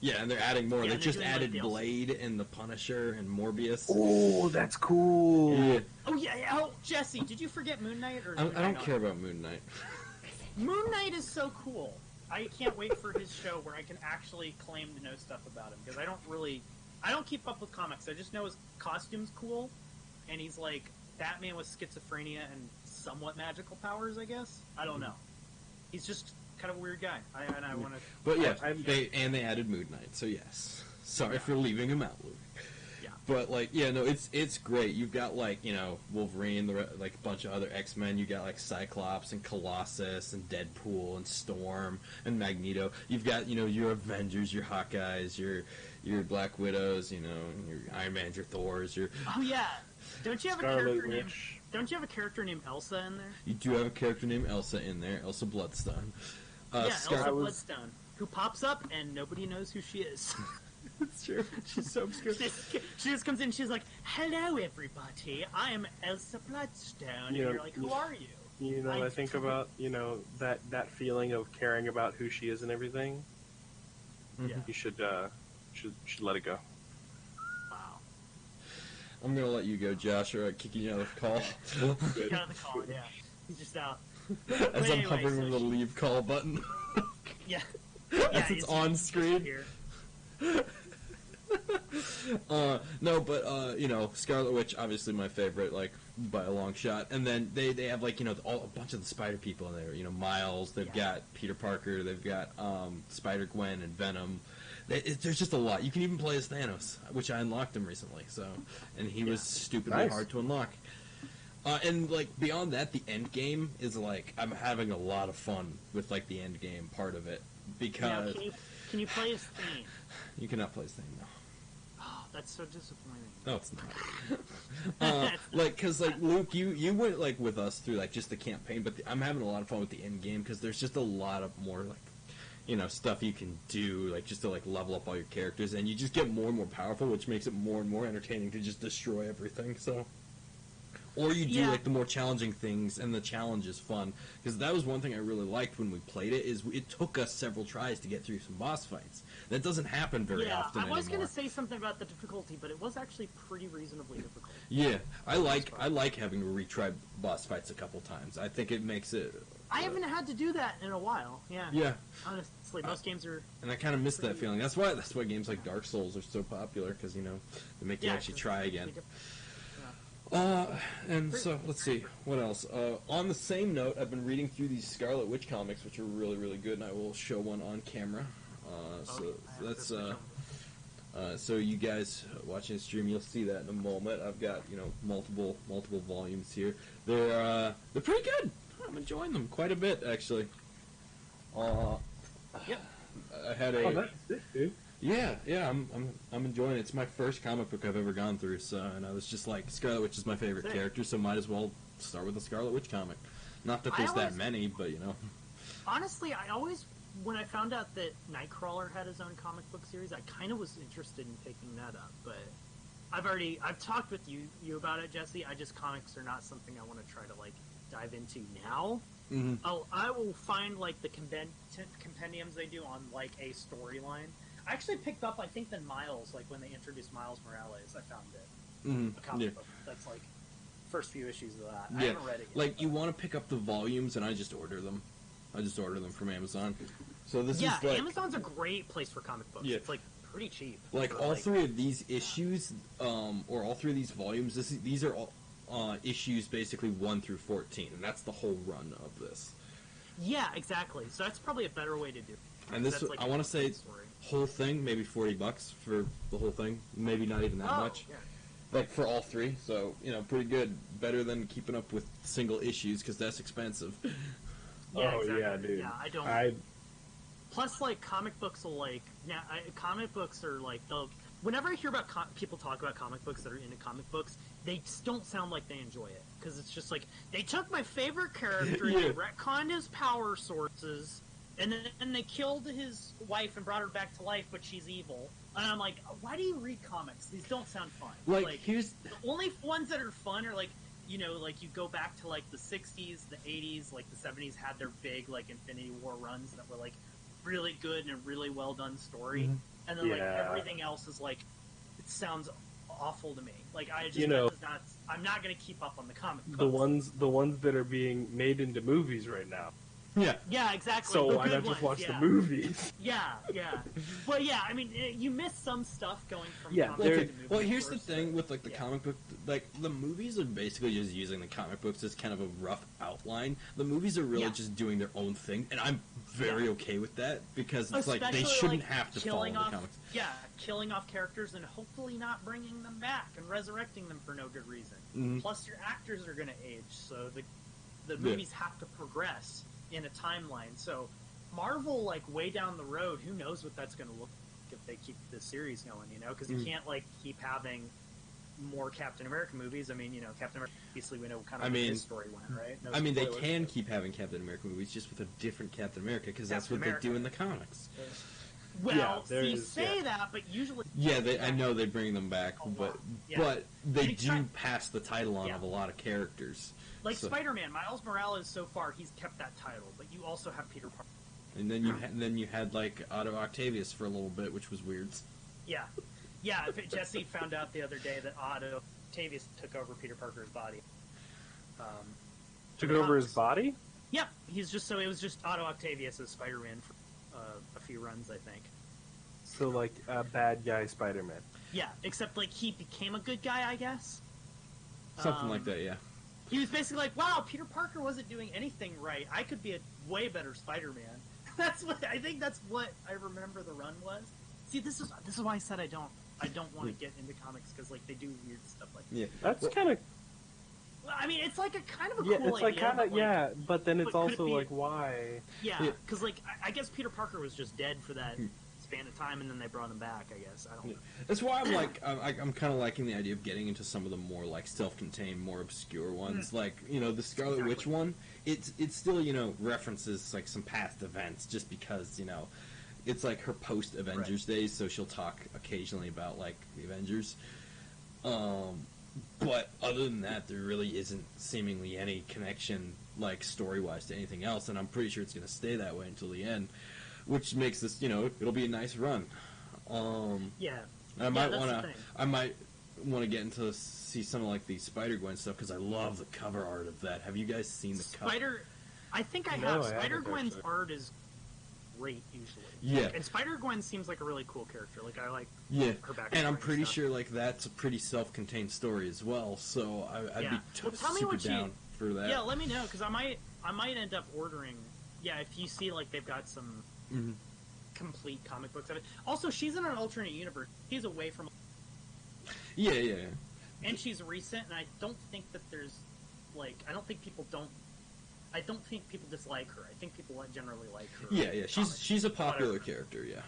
Yeah, and they're adding more. Yeah, they they're just doing, added DLC. Blade and the Punisher and Morbius. Oh, that's cool. Yeah. Oh, yeah. Oh, Jesse, did you forget Moon Knight? Or is I Moon don't Knight on? care about Moon Knight. Moon Knight is so cool. I can't wait for his show where I can actually claim to know stuff about him, because I don't keep up with comics. I just know his costume's cool, and he's like Batman with schizophrenia and somewhat magical powers, I guess. I don't know. He's just kind of a weird guy. I want to. But yeah, I'm- they added Moon Knight, so yes. Sorry for leaving him out, Luke. Yeah. But it's great. You've got Wolverine, a bunch of other X-Men. You got Cyclops and Colossus and Deadpool and Storm and Magneto. You've got your Avengers, your Hawkeyes, your Black Widows, your Iron Man, your Thors, your Oh yeah. Don't you have a Scarlet character named Witch. Don't you have a character named Elsa in there? You do have a character named Elsa in there, Elsa Bloodstone. Yeah, Scar- Elsa Bloodstone, who pops up and nobody knows who she is. It's true. She's so obscure. She just comes in. She's like, "Hello, everybody. I am Elsa Bloodstone." And you're like, "Who are you?" You know, I think about that feeling of caring about who she is and everything. Yeah. You should let it go. Wow. I'm gonna let you go, Josh, or I'm kicking you out of the call. Get out of the call. Yeah. He's just out. As I'm Anyway, hovering so over the she- leave call button. Yeah. As it's on screen. Here. No, but Scarlet Witch, obviously my favorite, like by a long shot. And then they have like a bunch of the Spider people in there. Miles, they've got Peter Parker, they've got Spider Gwen and Venom. There's just a lot. You can even play as Thanos, which I unlocked him recently. And he was stupidly Nice. hard to unlock. And like beyond that, the end game is like I'm having a lot of fun with like the end game part of it Now, because can you play as Thane? you cannot play as Thane now. Oh, that's so disappointing. No, it's not. Because Luke, you went like with us through like just the campaign, but I'm having a lot of fun with the end game because there's just a lot of more like stuff you can do like just to like level up all your characters, and you just get more and more powerful, which makes it more and more entertaining to just destroy everything. So. Or you do like the more challenging things, and the challenge is fun. Because that was one thing I really liked when we played it, is it took us several tries to get through some boss fights. That doesn't happen very often I was anymore. going to say something about the difficulty, but it was actually pretty reasonably difficult. Yeah, I like having to retry boss fights a couple times. I think it makes it... I haven't had to do that in a while, yeah. Yeah. Honestly, most games are... And I kind of miss that feeling. That's why games like Dark Souls are so popular, because, they make you actually try again. And so, let's see, what else? On the same note, I've been reading through these Scarlet Witch comics, which are really, really good, and I will show one on camera. So you guys watching the stream, you'll see that in a moment. I've got, multiple volumes here. They're pretty good. I'm enjoying them quite a bit, actually. Yep. I had a... Oh, that's sick, dude. Yeah, I'm enjoying it. It's my first comic book I've ever gone through, and I was just like, Scarlet Witch is my favorite Sick. character, so might as well start with a Scarlet Witch comic. Not that there's that many, but Honestly, when I found out that Nightcrawler had his own comic book series, I kind of was interested in picking that up, but I've talked with you about it, Jesse. Comics are not something I want to try to dive into now. Mm-hmm. I will find the compendiums they do on a storyline. I actually picked up, I think, the Miles, when they introduced Miles Morales, I found it. A comic book that's first few issues of that. I haven't read it yet. You want to pick up the volumes, and I just order them. I just order them from Amazon. So this is Amazon's a great place for comic books. Yeah. It's pretty cheap. All three of these issues, or all three of these volumes, these are all issues basically 1 through 14, and that's the whole run of this. Yeah, exactly. So that's probably a better way to do it. And this, I want to say, whole thing, maybe $40 for the whole thing. Maybe not even that much. Yeah. For all three. So, pretty good. Better than keeping up with single issues, because that's expensive. Yeah, Oh, exactly. yeah, dude. Yeah, I don't... Plus, comic books will, comic books are, whenever I hear about people talk about comic books that are into comic books, they just don't sound like they enjoy it. Because it's just they took my favorite character and they retconned his power sources, and then they killed his wife and brought her back to life, but she's evil. And I'm like, why do you read comics? These don't sound fun. Here's... The only ones that are fun are, you go back to, the 60s, the 80s, the 70s had their big, Infinity War runs that were, really good and a really well done story. Mm-hmm. And then, everything else is, it sounds awful to me. I'm not going to keep up on the comic books. The ones that are being made into movies right now. Yeah, exactly. So The why good not just ones, watch the movies? Yeah. Well, yeah, I mean, you miss some stuff going from Yeah, comic book to movie. Well, here's the first, thing with the yeah. comic book, the movies are basically just using the comic books as kind of a rough outline. The movies are really just doing their own thing, and I'm very okay with that, because it's they Especially, shouldn't have to follow the off, comics. Yeah, killing off characters and hopefully not bringing them back and resurrecting them for no good reason. Mhm. Plus, your actors are going to age, so the movies have to progress in a timeline. So Marvel, way down the road, who knows what that's going to look like if they keep the series going, because you can't keep having more Captain America movies. I mean, Captain America, obviously we know kind of I where mean- his story went, right? No I mean, they spoilers. can keep having Captain America movies just with a different Captain America because that's Captain what America. they do in the comics. Well, Yeah, there you is- say yeah. that, but usually... Yeah, I know they bring them back, A but lot, yeah. but they And do except- pass the title on Yeah. of a lot of characters. Like So- Spider-Man, Miles Morales, so far, he's kept that title, but you also have Peter Parker. And then you had like Otto Octavius for a little bit, which was weird. Yeah. Yeah, Jesse found out the other day that Otto Octavius took over Peter Parker's body. Took over his body? Yeah, it was just Otto Octavius as Spider-Man for a few runs, I think. So, like, a bad guy Spider-Man. Yeah, except, like, he became a good guy, I guess. Something like that, yeah. He was basically like, wow, Peter Parker wasn't doing anything right. I could be a way better Spider-Man. I think that's what I remember the run was. See, this is why I said I don't want to get into comics, because, like, they do weird stuff like that. Yeah. That's kind of... Well, I mean, it's like a kind of a Yeah, cool it's like idea, kind but, of... like, yeah, but then it's but could it also be- like, why? Yeah, Yeah. because, like, I guess Peter Parker was just dead for that span of time, and then they brought him back, I guess. I don't know. That's why I'm like I'm kind of liking the idea of getting into some of the more like self-contained, more obscure ones. Like the Scarlet Witch Exactly. one. It still references like some past events just because it's like her post Avengers days, so she'll talk occasionally about like the Avengers. But other than that, there really isn't seemingly any connection like story-wise to anything else, and I'm pretty sure it's going to stay that way until the end, which makes this it'll be a nice run. Yeah. I might that's want the to. thing. I might want to get into see some of like the Spider-Gwen stuff because I love the cover art of that. Have you guys seen the cover? Spider... I think I No, have. I haven't, Spider-Gwen's actually. art is great, usually. Yeah. And Spider-Gwen seems like a really cool character. Like, I like Yeah, her backstory and I'm pretty stuff. sure like that's a pretty self-contained story as well. So I'd Yeah. be Well, tell me super what you- down for that. Yeah, let me know, because I might end up ordering... Yeah, if you see, like, they've got some Mhm. complete comic books of it. Also, she's in an alternate universe. She's away from... Yeah. And she's recent, and I don't think that there's... Like, I don't think people dislike her. I think people generally like her. Yeah. comics. She's a popular Whatever. character. Yeah.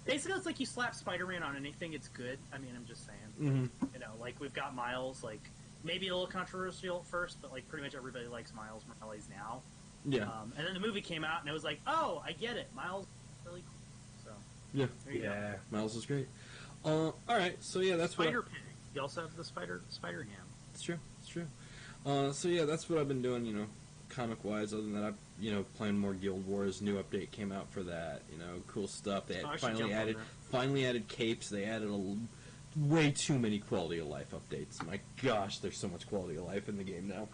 Basically, it's like you slap Spider-Man on anything, it's good. I mean, I'm just saying. Mm-hmm. Like, we've got Miles, like, maybe a little controversial at first, but, like, pretty much everybody likes Miles Morales now. Yeah. And then the movie came out, and it was like, oh, I get it. Miles is really cool. So, Yeah. there you Yeah. Miles is great. All right. So yeah, go. that's what. Spider-Pig. You also have the Spider-Ham. It's true. It's true. So yeah, that's what I've been doing. Comic wise. Other than that, I'm playing more Guild Wars. New update came out for that. Cool stuff. They Oh, I should jump on that. finally added capes. They added way too many quality of life updates. My gosh, there's so much quality of life in the game now.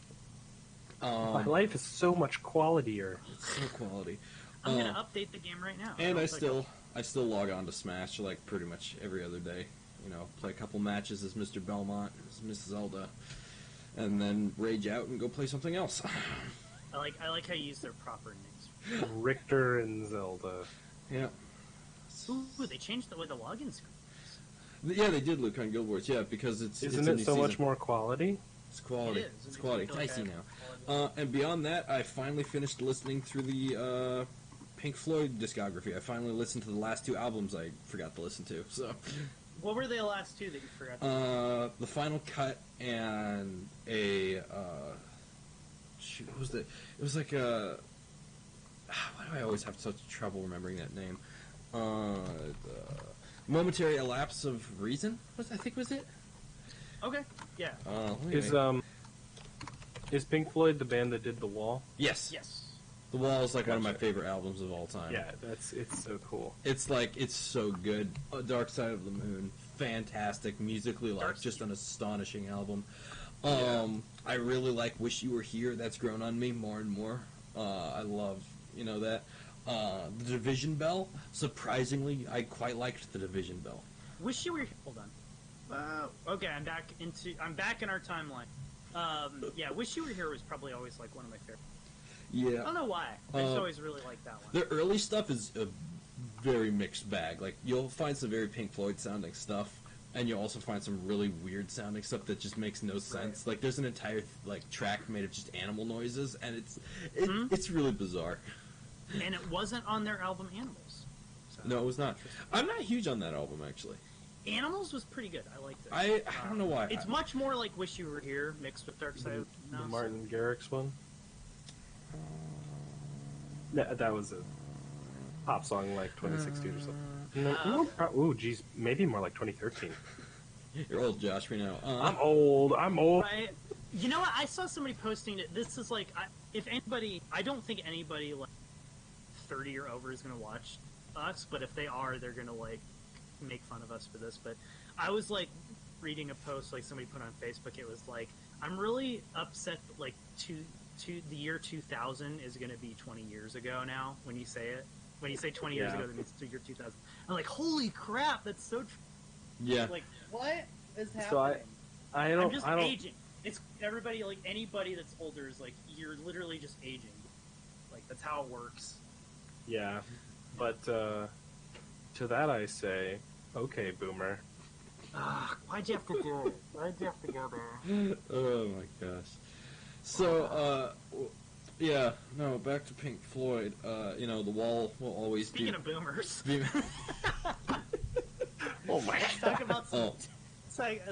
My life is so much qualitier. It's so quality. I'm going to update the game right now. And don't I think still log on to Smash like pretty much every other day. Play a couple matches as Mr. Belmont, as Miss Zelda, and then rage out and go play something else. I like how you use their proper names. Richter and Zelda. Yeah. Ooh, they changed the way the login screen is. Yeah, they did look on Guild Wars. Yeah, because it's Isn't a it new so much season. more quality? It's quality. It is. It's It quality. makes me feel Dicey like I now. have quality. And beyond that, I finally finished listening through the Pink Floyd discography. I finally listened to the last two albums I forgot to listen to. So, What were the last two that you forgot? the Final Cut and a shoot, what was it? It was like a. Why do I always have such trouble remembering that name? The Momentary Elapse of Reason. I think was it. Okay, yeah. Is Pink Floyd the band that did The Wall? Yes. Yes. The Wall is like one of my Gotcha. favorite albums of all time. Yeah, it's so cool. It's so good. Dark Side of the Moon, fantastic. Musically, just an astonishing album. I really like Wish You Were Here. That's grown on me more and more. I love, that. The Division Bell, surprisingly, I quite liked The Division Bell. Wish you were. Hold on. Okay, I'm back in our timeline. Yeah, Wish You Were Here was probably always like one of my favorites. I Yeah. don't know why. I just always really liked that one. The early stuff is a very mixed bag. Like, you'll find some very Pink Floyd sounding stuff, and you'll also find some really weird sounding stuff that just makes no sense. Like, there's an entire track made of just animal noises, and it's really bizarre. And it wasn't on their album Animals. So. No, it was not. I'm not huge on that album, actually. Animals was pretty good. I liked it. I don't know why. It's much more like Wish You Were Here mixed with Dark Side of the The Mouse. Martin Garrix one. That was a pop song like 2016 or something. Ooh, geez, maybe more like 2013. You're old, Josh. We know. I'm old. Right? You know what? I saw somebody posting it. This is like, if anybody, I don't think anybody like 30 or over is going to watch us, but if they are, they're going to like make fun of us for this. But I was like reading a post like somebody put on Facebook. It was like, I'm really upset that like the year 2000 is going to be 20 years ago now. When you say it, when you say 20 years ago, that means the year 2000. I'm like, holy crap, that's so. Yeah. Like, what is happening? So I'm just aging. It's everybody, like anybody that's older is like, you're literally just aging. Like, that's how it works. Yeah, but to that I say, okay, boomer. Why'd you have to do it? Why'd you have to go there? Oh my gosh. So, yeah, no, back to Pink Floyd. You know, the Wall will always Speaking of boomers, Oh my let's god. talk about some.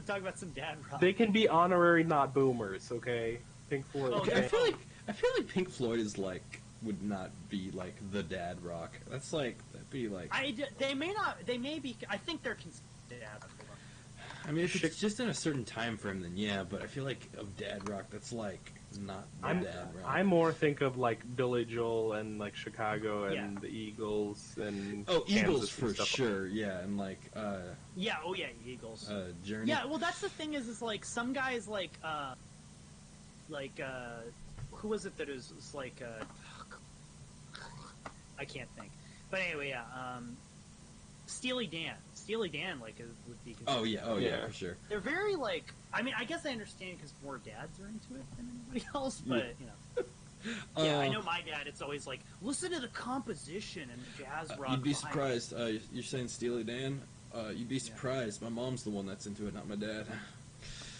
Talk about some dad rock. They can be honorary not boomers, okay? Pink Floyd. Oh, Okay, yeah. I feel like Pink Floyd is like would not be like the dad rock. That's like that'd be like. They may not. They may be. I think they're considered dad rock. I mean, if it's just in a certain time frame, then yeah. But I feel like of dad rock, that's like not the dad rock. I more think of like Billy Joel and like Chicago and Yeah. the Eagles and Eagles Kansas and for stuff. sure, yeah, and like Yeah. Oh yeah, Eagles. Journey. Yeah. Well, that's the thing is like some guys who was it that was like I can't think. But anyway, yeah. Steely Dan. Steely Dan, like, would be considered. Oh yeah, Yeah. for sure. They're very, like... I mean, I guess I understand because more dads are into it than anybody else, but, you know. Yeah, I know my dad, it's always like, listen to the composition and the jazz rock. You'd be behind it. surprised. You're saying Steely Dan? You'd be surprised. My mom's the one that's into it, not my dad.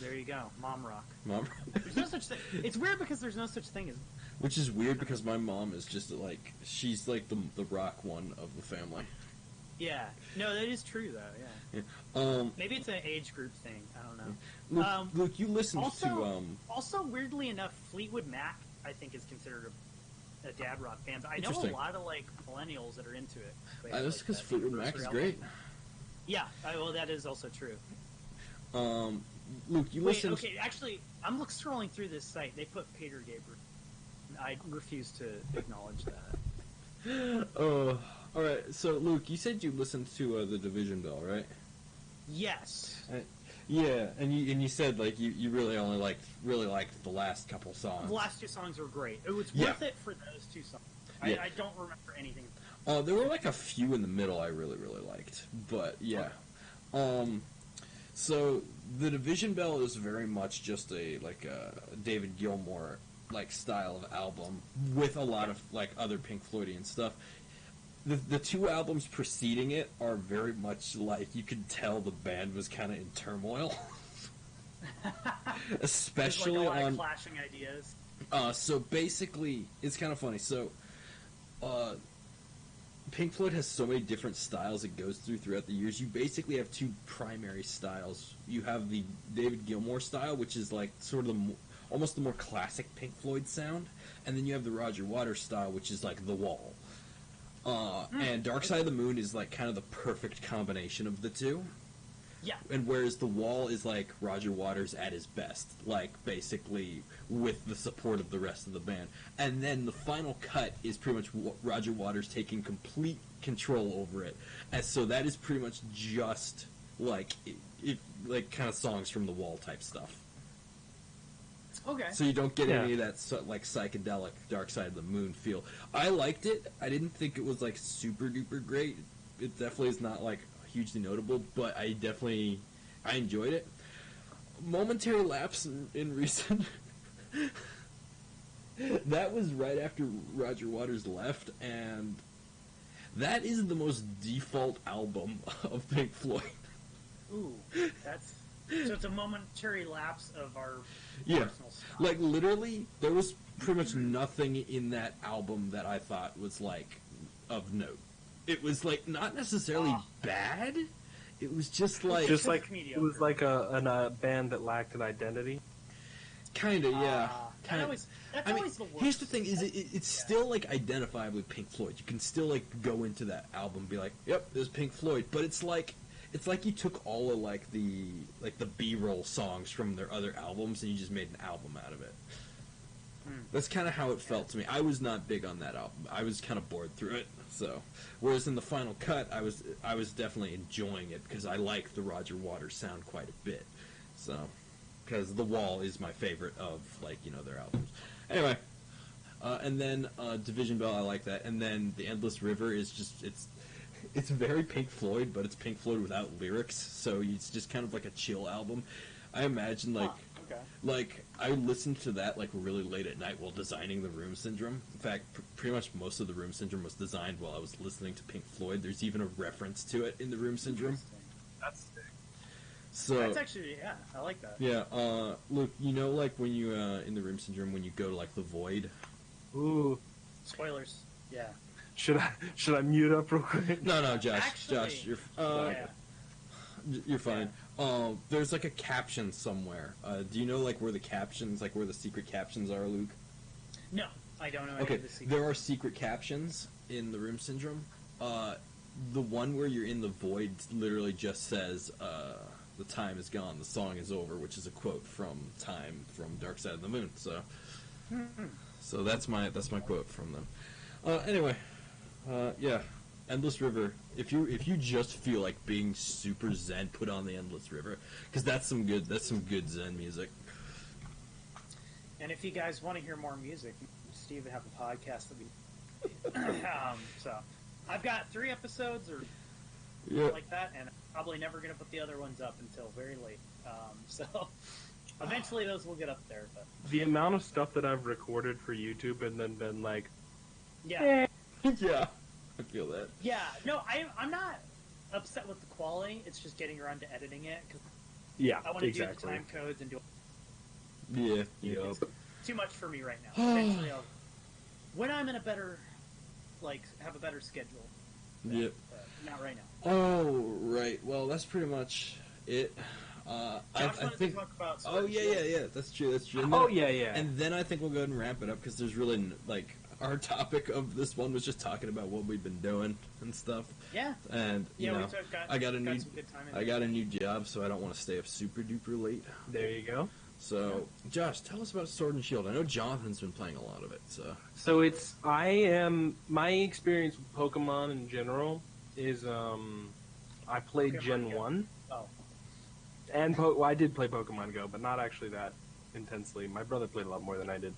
There you go. Mom rock. Mom. There's no such thing. It's weird because there's no such thing as... Which is weird because my mom is just like, she's like the rock one of the family. Yeah. No, that is true, though, yeah. Yeah. Maybe it's an age group thing. I don't know. Look, you listened Also, to also, weirdly enough, Fleetwood Mac, I think, is considered a dad rock band. But I know a Interesting. lot of like millennials that are into it. that's because that Fleetwood Anniversary Mac is album. great. Yeah, well, that is also true. Luke, you Wait, listened. okay, actually, I'm scrolling through this site. They put Peter Gabriel. I refuse to acknowledge that. All right. So, Luke, you said you listened to the Division Bell, right? Yes. Yeah, and you said like you really only liked the last couple songs. The last two songs were great. It was Yeah. worth it for those two songs. Yeah. I don't remember anything. There were like a few in the middle I really liked, but yeah. So the Division Bell is very much just a David Gilmour like style of album with a lot of like other Pink Floydian stuff. The two albums preceding it are very much like you could tell the band was kind of in turmoil, especially There's like a lot on of clashing ideas. So basically, it's kind of funny. So, Pink Floyd has so many different styles it goes throughout the years. You basically have two primary styles. You have the David Gilmour style, which is like sort of almost the more classic Pink Floyd sound, and then you have the Roger Waters style, which is like The Wall. And Dark Side of the Moon is like kind of the perfect combination of the two. Yeah. And whereas The Wall is like Roger Waters at his best, like basically with the support of the rest of the band. And then the final cut is pretty much Roger Waters taking complete control over it. And so that is pretty much just like like kind of songs from The Wall type stuff. Okay. So you don't get Yeah. any of that like psychedelic Dark Side of the Moon feel. I liked it. I didn't think it was like super duper great. It definitely is not like hugely notable, but I enjoyed it. Momentary lapse in reason. That was right after Roger Waters left, and that is the most default album of Pink Floyd. Ooh, that's so. It's a momentary lapse of our Yeah. personal style. Like, literally, there was pretty much nothing in that album that I thought was, like, of note. It was, like, not necessarily bad. It was just like Just like mediocre. it was like a band that lacked an identity. kind of, yeah. That's always the worst. Here's the thing: is it's still like identifiably Pink Floyd. You can still like go into that album and be like, "Yep, there's Pink Floyd." But it's like you took all of like the B-roll songs from their other albums and you just made an album out of it. That's kind of how it felt to me. I was not big on that album. I was kind of bored through it. So, whereas in the final cut, I was definitely enjoying it because I like the Roger Waters sound quite a bit. So, because The Wall is my favorite of their albums. Anyway, and then Division Bell, I like that. And then The Endless River is just it's very Pink Floyd, but it's Pink Floyd without lyrics. So it's just kind of like a chill album. I imagine I listened to that really late at night while designing the Room Syndrome. In fact, pretty much most of the Room Syndrome was designed while I was listening to Pink Floyd. There's even a reference to it in the Room Syndrome. That's sick. So that's actually, I like that. Yeah, Luke, when you in the Room Syndrome when you go to the void. Ooh, Spoilers. Yeah. should I mute up real quick? No, Josh. Actually, Josh, you're fine. There's a caption somewhere. Do you know where the captions, where the secret captions are, Luke? No, I don't know. Okay, Any of the secrets. there are secret captions in the Room Syndrome. The one where you're in the void literally just says, "The time is gone, the song is over," which is a quote from Time from Dark Side of the Moon. So that's my quote from them. Anyway, yeah. Endless River. If you just feel like being super zen, put on the Endless River because that's some good zen music. And if you guys want to hear more music, Steve would have a podcast that we. So I've got 3 episodes or like that, and I'm probably never going to put the other ones up until very late. So eventually those will get up there. But The amount of stuff that I've recorded for YouTube and then been like, yeah. Yeah, I feel that. Yeah, no, I'm not upset with the quality. It's just getting around to editing it because yeah, I want to exactly. do the time codes and do. Yeah. Yep. Too much for me right now. Eventually, when I'm in a better, have a better schedule. Yep. Not right now. Oh, right. Well, that's pretty much it. Josh I wanted think. to talk about. Oh yeah. That's true. And Oh then, yeah. And then I think we'll go ahead and wrap it up because there's really our topic of this one was just talking about what we've been doing and stuff. Yeah. And We I got a new some good time in I got a new job, so I don't want to stay up super duper late. There you go. So, Josh, tell us about Sword and Shield. I know Jonathan's been playing a lot of it. So my experience with Pokemon in general is I played Pokemon Gen Go. 1. Oh. And I did play Pokemon Go, but not actually that intensely. My brother played a lot more than I did.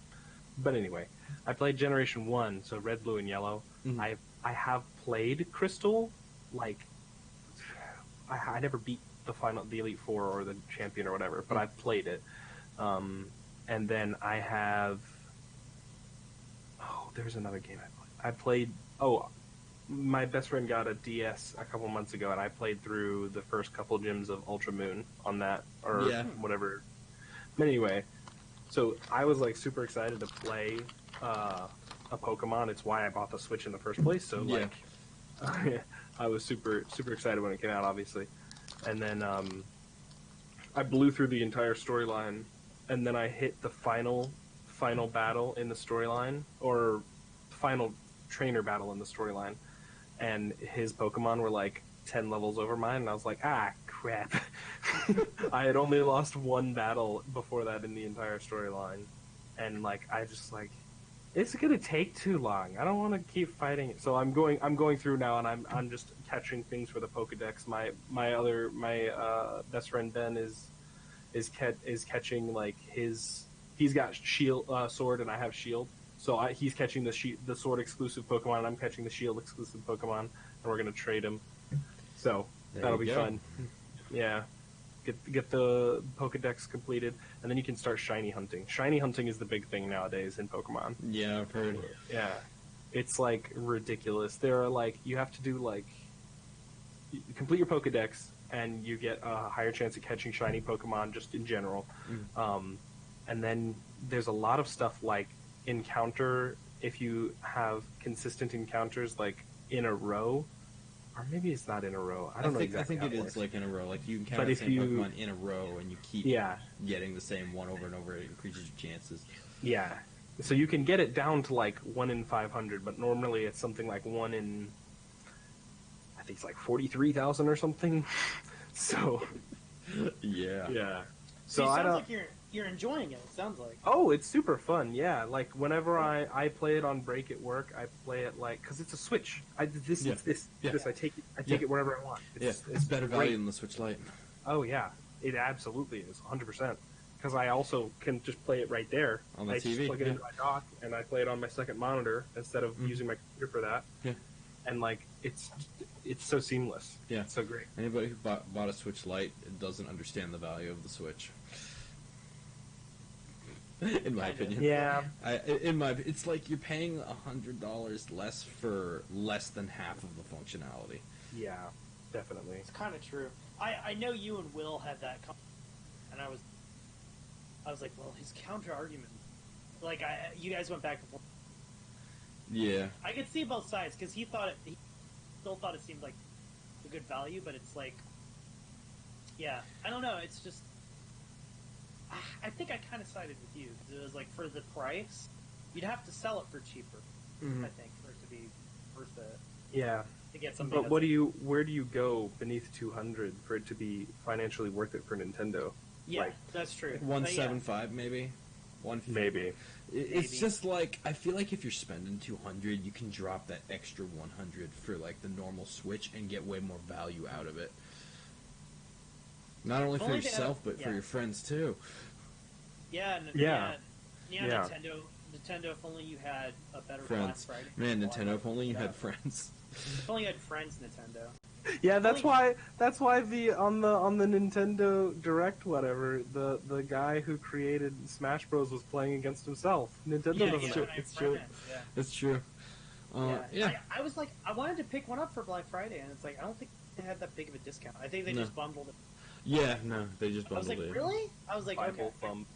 But anyway, I played Generation 1, so Red, Blue, and Yellow. Mhm. I have played Crystal, I never beat the Elite Four or the Champion or whatever, but I've played it. And then I have... Oh, there's another game I played. My best friend got a DS a couple months ago, and I played through the first couple gyms of Ultra Moon on that, or whatever. But anyway, so I was super excited to play a Pokemon. It's why I bought the Switch in the first place. So I was super excited when it came out, obviously. And then I blew through the entire storyline, and then I hit the final battle in the storyline, or final trainer battle in the storyline, and his Pokemon were 10 levels over mine, and I was like, crap. I had only lost 1 battle before that in the entire storyline, and I just it's gonna take too long. I don't want to keep fighting it. So I'm going through now, and I'm just catching things for the Pokedex. My best friend Ben is catching he's got shield sword, and I have shield. So he's catching the sword exclusive Pokemon, and I'm catching the shield exclusive Pokemon, and we're gonna trade them. So that'll be fun. Yeah. Get the Pokedex completed, and then you can start shiny hunting. Shiny hunting is the big thing nowadays in Pokemon. Yeah, I've heard. Yeah, it's ridiculous. There are you have to do you complete your Pokedex, and you get a higher chance of catching shiny Pokemon just in general. And then there's a lot of stuff encounter. If you have consistent encounters in a row, or maybe it's not in a row. I don't know exactly. I think it is like in a row. Like you can count But the if same you- Pokemon in a row, and you keep Yeah. getting the same one over and over. It increases your chances. Yeah. So you can get it down to like 1 in 500, but normally it's something like 1 in, I think it's like 43,000 or something. So Yeah. yeah. So So it I sounds don't. like you're enjoying it. It sounds like. Oh, it's super fun. Yeah, like whenever I play it on break at work, I play it like because it's a Switch. This Yeah. it's this Yeah. this I take it Yeah. wherever I want. It's better great. value than the Switch Lite. Oh yeah, it absolutely is 100%. Because I also can just play it right there. On the I TV, just plug it yeah. into my dock and I play it on my second monitor instead of Mhm. using my computer for that. Yeah. And like it's so seamless. Yeah. It's so great. Anybody who bought a Switch Lite doesn't understand the value of the Switch. In my I do. opinion. Yeah. It's like you're paying $100 less for less than half of the functionality. Yeah. Definitely. It's kind of true. I know you and Will had that, and I was like, well, his counter argument, like you guys went back and forth. Yeah. I could see both sides because he still thought it seemed like a good value, but it's like, yeah, I don't know. It's just, I think I kind of sided with you because it was like for the price, you'd have to sell it for cheaper. Mhm. I think for it to be worth it Yeah. to get something. But that's where do you go beneath 200 for it to be financially worth it for Nintendo? Yeah, like, that's true. But 175 maybe. 150. Maybe. It's Maybe. just like I feel like if you're spending 200, you can drop that extra 100 for like the normal Switch and get way more value out of it. Not only for Only they yourself, have- but for yeah. your friends too. Yeah. Yeah. Yeah. Nintendo. If only you had a better Friends. Black Friday. Man, Well, Nintendo, if only you yeah. had friends. If only you had friends, Nintendo. Yeah, that's Only- why the on the Nintendo Direct whatever the guy who created Smash Bros was playing against himself. Nintendo Yeah, doesn't yeah, have when I it's have true. friends, yeah. That's true. Yeah. I was like, I wanted to pick one up for Black Friday, and it's like, I don't think they had that big of a discount. I think they No. just bundled it. Yeah, no, they just I was bundled like, it. really? I was like, Bible okay. thumb.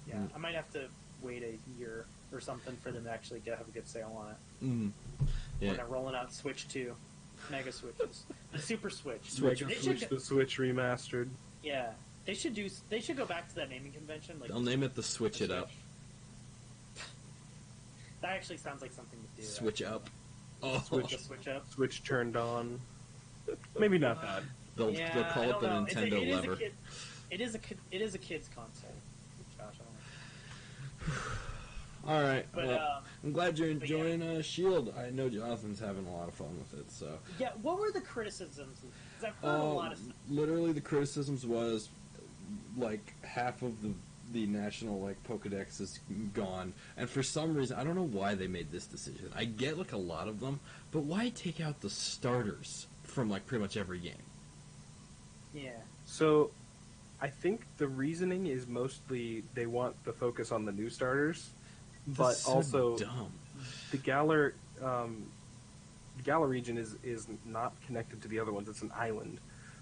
Yeah, Mm. I might have to wait a year or something for them to actually have a good sale on it. Mm. When Yeah. they're rolling out Switch 2, Mega Switches, the Super Switch. Switch. Mega They Switch, should, the Switch remastered. yeah, they should go back to that naming convention. Like They'll name it the Switch It Up. That actually sounds like something to do. Switch Up. Oh, Switch, the Switch up. Switch turned on. Maybe not that. they'll Yeah, call I it don't the know. Nintendo It is lever. it is a kid's console. Josh, I don't know. All right. But Well, I'm glad you're but yeah. enjoying Shield. I know Jonathan's having a lot of fun with it. So, yeah, what were the criticisms? Because I've heard a lot of stuff. literally, the criticisms was like half of the national like Pokedex is gone, and for some reason, I don't know why they made this decision. I get like a lot of them, but why take out the starters from like pretty much every game? Yeah. So, I think the reasoning is mostly they want the focus on the new starters, but That's so also dumb. the Galar region is not connected to the other ones. It's an island,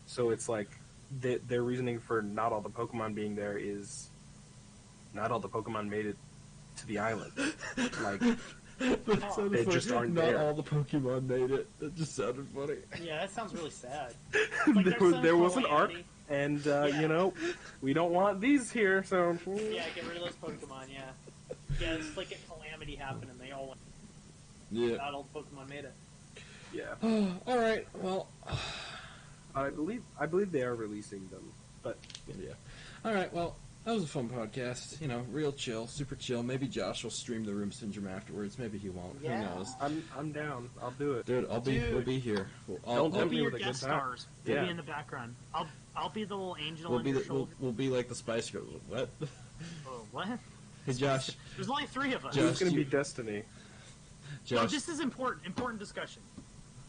so it's like their reasoning for not all the Pokemon being there is not all the Pokemon made it to the island. Like That sounded They funny. just aren't Not there. all the Pokemon made it. That just sounded funny. Yeah, that sounds really sad. there was an arc, calamity. and Yeah. you know, we don't want these here. So Yeah, get rid of those Pokemon. Yeah. Yeah, it's like a calamity happened, and they all went. Yeah. Not all the Pokemon made it. yeah. All right. Well. I believe they are releasing them, but Yeah. All right. Well, that was a fun podcast. You know, real chill, super chill. Maybe Josh will stream the Room Syndrome afterwards. Maybe he won't. Yeah. Who knows? I'm down. I'll do it. Dude, we'll Dude. be here. Don't We'll tempt be me your with a guest good time. stars. We'll Yeah. be in the background. I'll be the little angel We'll on be your the, shoulder. we'll be like the Spice Girls. What? Oh, what? Hey, Josh. There's only 3 of us. Josh, It's going to you- be Destiny. No, Josh. this is important discussion.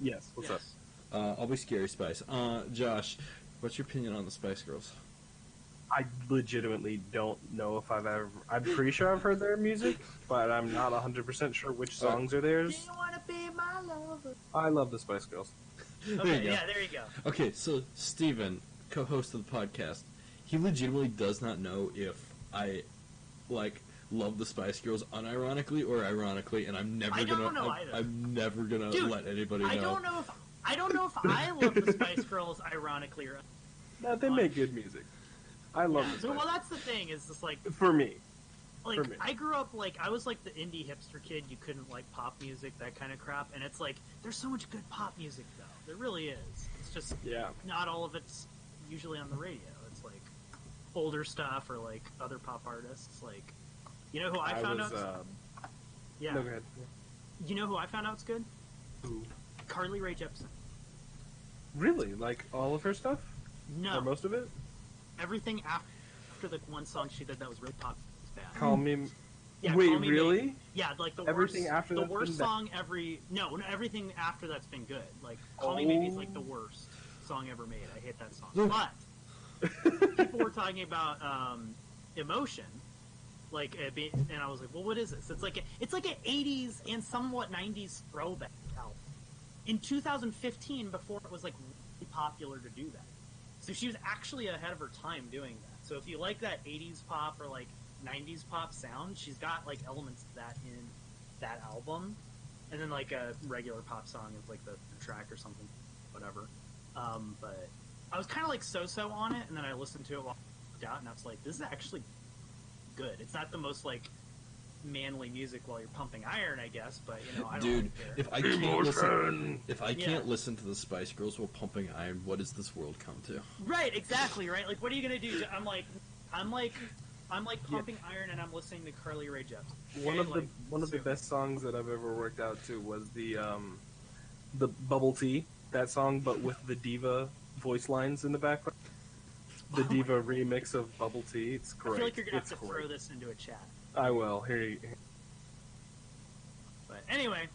Yes. What's up? Yes. I'll be Scary Spice. Josh, what's your opinion on the Spice Girls? I legitimately don't know if I've ever. I'm pretty sure I've heard their music, but I'm not 100% sure which songs are Do theirs. you want to be my lover? I love the Spice Girls. There Okay, you go. yeah, there you go. Okay, so Steven, co-host of the podcast, he legitimately does not know if I, like, love the Spice Girls unironically or ironically, and I'm never I don't gonna. know either. I'm never gonna Dude, let anybody know. I don't know if I don't know if I love the Spice Girls ironically or No, they make good music. I love yeah. it. So, well, that's the thing is just like For me. like For me. I grew up like I was like the indie hipster kid. You couldn't like pop music, that kind of crap. And it's like there's so much good pop music though. There really is. It's just Yeah. not all of it's usually on the radio. It's like older stuff or like other pop artists. Like you know who I found was, out? Yeah. No, go ahead. You know who I found out's good? Who? Carly Rae Jepsen. Really? Like all of her stuff? No, Or most of it? everything after the one song she did that was really popular was bad. Call Me... Yeah, Wait, Call Me really? Maybe. Yeah, like the Everything worst, after the that's worst been bad? song no, everything after that's been good. Like Call Me Maybe is like the worst song ever made. I hate that song. But people were talking about Emotion, like and I was like, well, what is this? It's like an 80s and somewhat 90s throwback album. In 2015, before it was like really popular to do that. So she was actually ahead of her time doing that. So if you like that 80s pop or like 90s pop sound, she's got like elements of that in that album. And then like a regular pop song is like the track or something, whatever. But I was kind of like so-so on it, and then I listened to it while I worked out, and I was like, this is actually good. It's not the most like manly music while you're pumping iron, I guess, but you know, I don't Dude, really care. if I can't listen to the Spice Girls while pumping iron, what does this world come to? Right, exactly, right? Like, what are you gonna do? I'm like pumping iron, and I'm listening to Carly Rae Jepsen. One of Okay? the best songs that I've ever worked out to was the Bubble Tea, that song, but with the diva voice lines in the background. The diva remix of Bubble Tea. It's great. I feel like you're gonna have It's to great. throw this into a chat. I will. Here you. But anyway,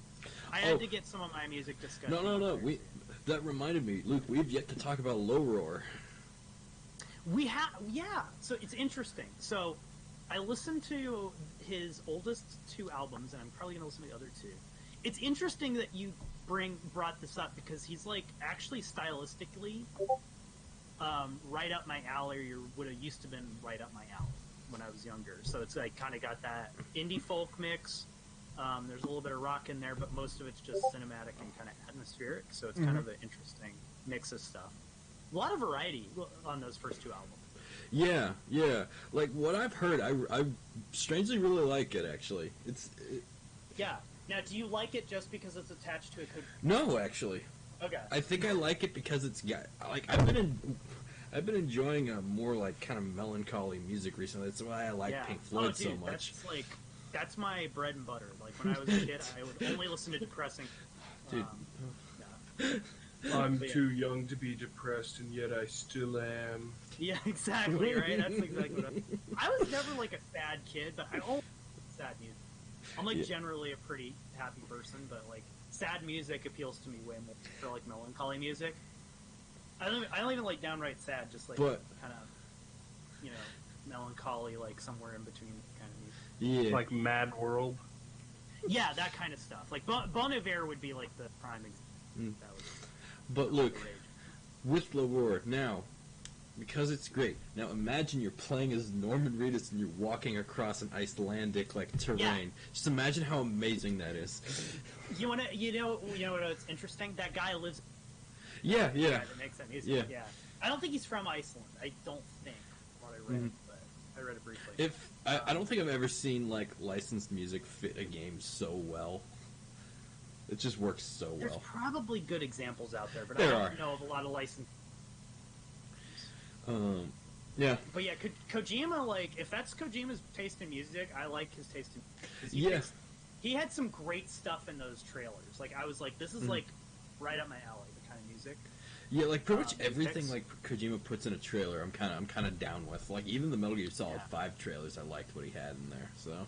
I had to get some of my music discussion. No. That reminded me, Luke. We've yet to talk about Low Roar. We have, yeah. So it's interesting. So I listened to his oldest two albums, and I'm probably gonna listen to the other two. It's interesting that you brought this up because he's like actually stylistically right up my alley, or would have used to been right up my alley when I was younger. So it's like kind of got that indie folk mix. There's a little bit of rock in there, but most of it's just cinematic and kind of atmospheric. So it's kind of an interesting mix of stuff. A lot of variety on those first two albums. Yeah. Like what I've heard, I strangely really like it. Actually, Yeah. Now, do you like it just because it's attached to a no, actually. Okay. I think I like it because it's got like I've been enjoying a more like kind of melancholy music recently. That's why I like Pink Floyd so much. That's my bread and butter. Like when I was a kid, I would only listen to depressing. Dude. I'm But yeah. too young to be depressed, and yet I still am. Yeah, exactly. Right. That's exactly what I was never like a sad kid, but I always sad music. I'm like generally a pretty happy person, but like sad music appeals to me way more for like melancholy music. I don't even like downright sad, just like But- kind of, you know, melancholy, like somewhere in between kind of music. Yeah. Like Mad World. Yeah, that kind of stuff. Like Bon Iver would be like the prime example. That was But look, great. with Low Roar now, because it's great. Now imagine you're playing as Norman Reedus and you're walking across an Icelandic like terrain. Yeah. Just imagine how amazing that is. You know what's interesting? That guy lives. Yeah. The guy that makes that music. Yeah. I don't think he's from Iceland. I don't think. What I read, but I read it briefly. If I don't think I've ever seen like licensed music fit a game so well. It just works so There's well. probably good examples out there, but There I don't are. know of a lot of licensed. Yeah. But yeah, Kojima, like, if that's Kojima's taste in music, I like his taste in music. 'Cause Yeah. He had some great stuff in those trailers. Like, I was like, this is, like, right up my alley, the kind of music. Yeah, like pretty much his everything picks. like Kojima puts in a trailer, I'm kind of down with. Like even the Metal Gear Solid Yeah. 5 trailers, I liked what he had in there. So,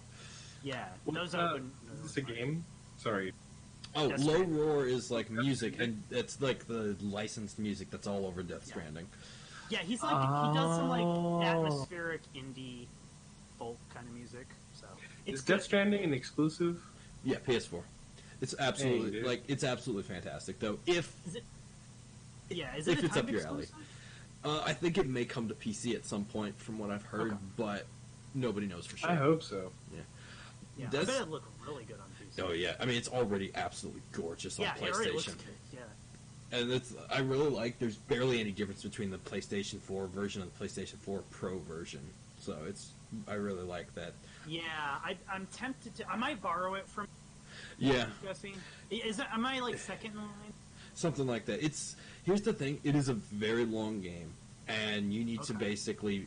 Yeah. Well, Those I wouldn't. is this a game? Sorry. oh, Death Low Stranding. Roar is like music, and it's like the licensed music that's all over Death Stranding. Yeah, he's like, he does some, like, atmospheric indie folk kind of music. So, it's Is Death good. Stranding an exclusive? Yeah, PS4. It's absolutely Dang, dude. like it's absolutely fantastic though. If Yeah, is it if a it's up timed your alley. exclusive? I think it may come to PC at some point, from what I've heard, Okay. but nobody knows for sure. I hope so. Yeah, I Does- bet it'd look really good on PC. Oh yeah, I mean it's already absolutely gorgeous on Yeah, it already looks PlayStation. good. Yeah. And I really like. There's barely any difference between the PlayStation 4 version and the PlayStation 4 Pro version. So I really like that. Yeah, I'm tempted to. I might borrow it from. Yeah, Guessing. Am I like second in line? something like that. Here's the thing. It is a very long game, and you need to basically.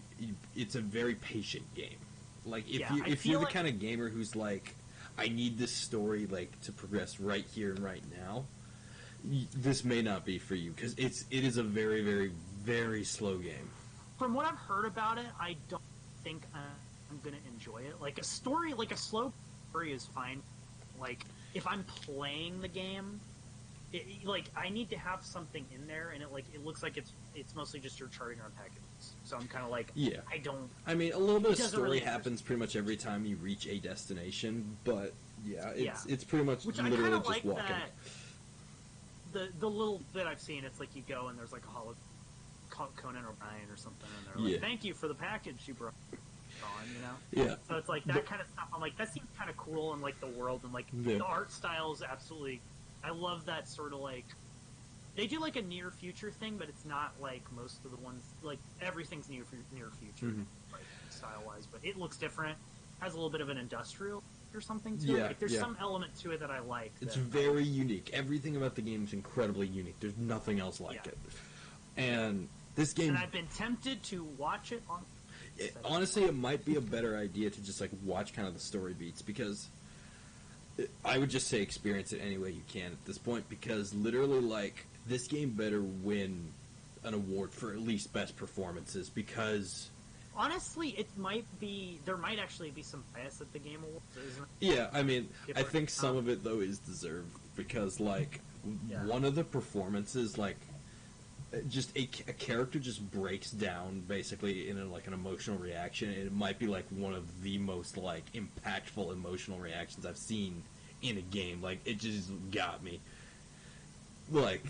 It's a very patient game. Like if you're the kind of gamer who's like, I need this story like to progress right here and right now. This may not be for you because it is a very, very, very slow game. From what I've heard about it, I don't think I'm gonna enjoy it. Like a slow story is fine. Like if I'm playing the game, I need to have something in there, and it looks like it's mostly just you're charting around packages. So I'm kind of like, yeah. I mean, a little bit of story really happens pretty much every time you reach a destination, but it's pretty much literally just walking. That, the little bit I've seen, it's like you go and there's like a Conan O'Brien or something, and they're like, "Thank you for the package you brought on," you know. Yeah. So it's like that kind of stuff. I'm like, that seems kind of cool, and like the world and like the art style is absolutely. I love that sort of like. They do like a near future thing, but it's not like most of the ones. Like everything's near future, like style wise, but it looks different. Has a little bit of an industrial or something to it. Like, there's some element to it that I like. It's very unique. Everything about the game is incredibly unique. There's nothing else like it. And this game... And I've been tempted to watch it on... Honestly, it might be a better idea to just, like, watch kind of the story beats, because... I would just say experience it any way you can at this point, because literally, like, this game better win an award for at least best performances, because... Honestly, there might actually be some bias at the Game Awards, isn't it? Yeah, I mean, I think some of it, though, is deserved, because, like, one of the performances, like, just a character just breaks down, basically, in, an emotional reaction, and it might be, like, one of the most, like, impactful emotional reactions I've seen in a game. Like, it just got me. Like,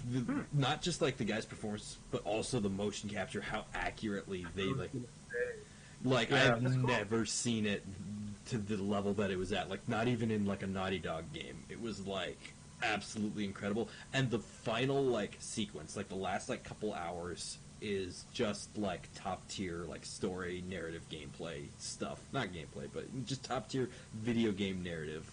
not just, like, the guy's performance, but also the motion capture, how accurately they, like, I've never seen it to the level that it was at. Like, not even in, like, a Naughty Dog game. It was, like, absolutely incredible. And the final, like, sequence, like, the last, like, couple hours is just, like, top-tier, like, story, narrative, gameplay stuff. Not gameplay, but just top-tier video game narrative.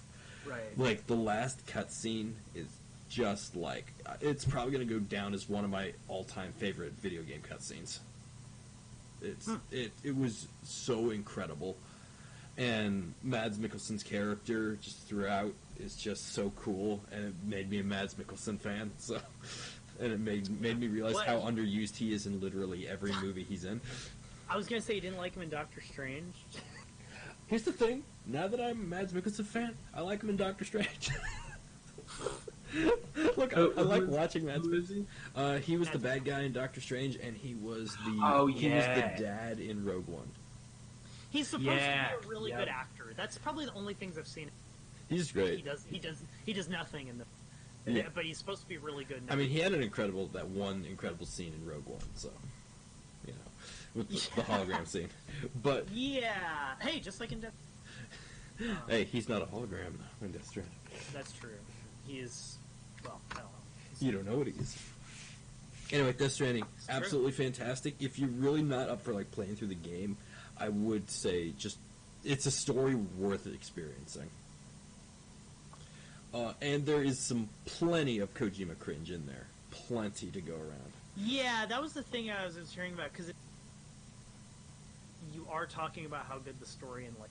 Right. Like, the last cutscene is just, like, it's probably going to go down as one of my all-time favorite video game cutscenes. It was so incredible, and Mads Mikkelsen's character just throughout is just so cool, and it made me a Mads Mikkelsen fan. So, and it made me realize how underused he is in literally every movie he's in. I was gonna say you didn't like him in Doctor Strange. Here's the thing: now that I'm a Mads Mikkelsen fan, I like him in Doctor Strange. Look, I like watching Mads Mikkelsen. He was the bad guy in Doctor Strange, and he was the dad in Rogue One. He's supposed to be a really good actor. That's probably the only things I've seen. He's great. He does nothing in the. Yeah. But he's supposed to be really good. I mean, he had that one incredible scene in Rogue One, so with the hologram scene. But hey, just like in Death. Hey, he's not a hologram in Death Stranding. That's true. He is. Well, I don't know. You don't know what he is. Anyway, Death Stranding, absolutely fantastic. If you're really not up for like playing through the game, I would say it's a story worth experiencing. And there is plenty of Kojima cringe in there. Plenty to go around. Yeah, that was the thing I was hearing about, because you are talking about how good the story and like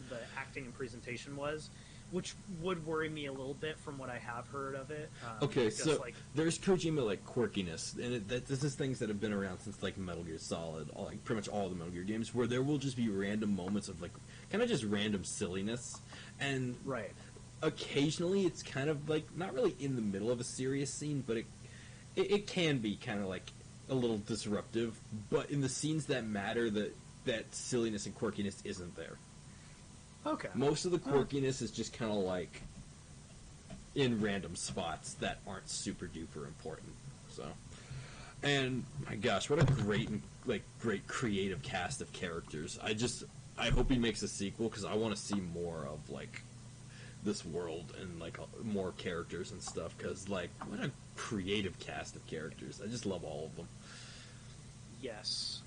the acting and presentation was, which would worry me a little bit from what I have heard of it. Okay, so there's Kojima like quirkiness, and this is things that have been around since like Metal Gear Solid, like pretty much all the Metal Gear games, where there will just be random moments of like kind of just random silliness, and occasionally it's kind of like not really in the middle of a serious scene, but it can be kind of like a little disruptive. But in the scenes that matter, that silliness and quirkiness isn't there. Okay. Most of the quirkiness is just kind of like in random spots that aren't super duper important. So, and my gosh, what a great creative cast of characters. I hope he makes a sequel, because I want to see more of like this world and like more characters and stuff. Because like what a creative cast of characters. I just love all of them. Yes.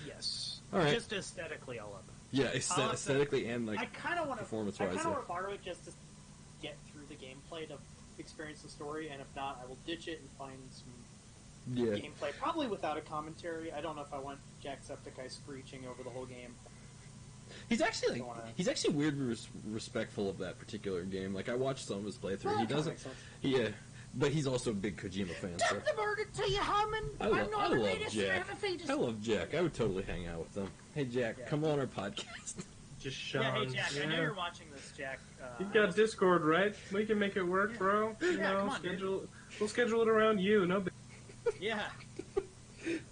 Yes. All right. Just aesthetically, I love it. Yeah, aesthetically and I kind of want to performance-wise. borrow it just to get through the gameplay to experience the story, and if not, I will ditch it and find some Yeah. gameplay, probably without a commentary. I don't know if I want Jacksepticeye screeching over the whole game. He's actually Don't wanna- he's actually weirdly respectful of that particular game. Like I watched some of his playthrough. Well, He that kinda doesn't. makes sense. Yeah, but he's also a big Kojima fan. So. the burger to you, Hammond. I love Jack. I love Jack. I would totally hang out with him. Hey Jack, Yeah. come on our podcast. Just Sean. Yeah, hey Jack, I know yeah. you're watching this, Jack. You've got Discord, right? We can make it work, bro. You Yeah, know, come on, dude. we'll schedule it around you. No big. Yeah.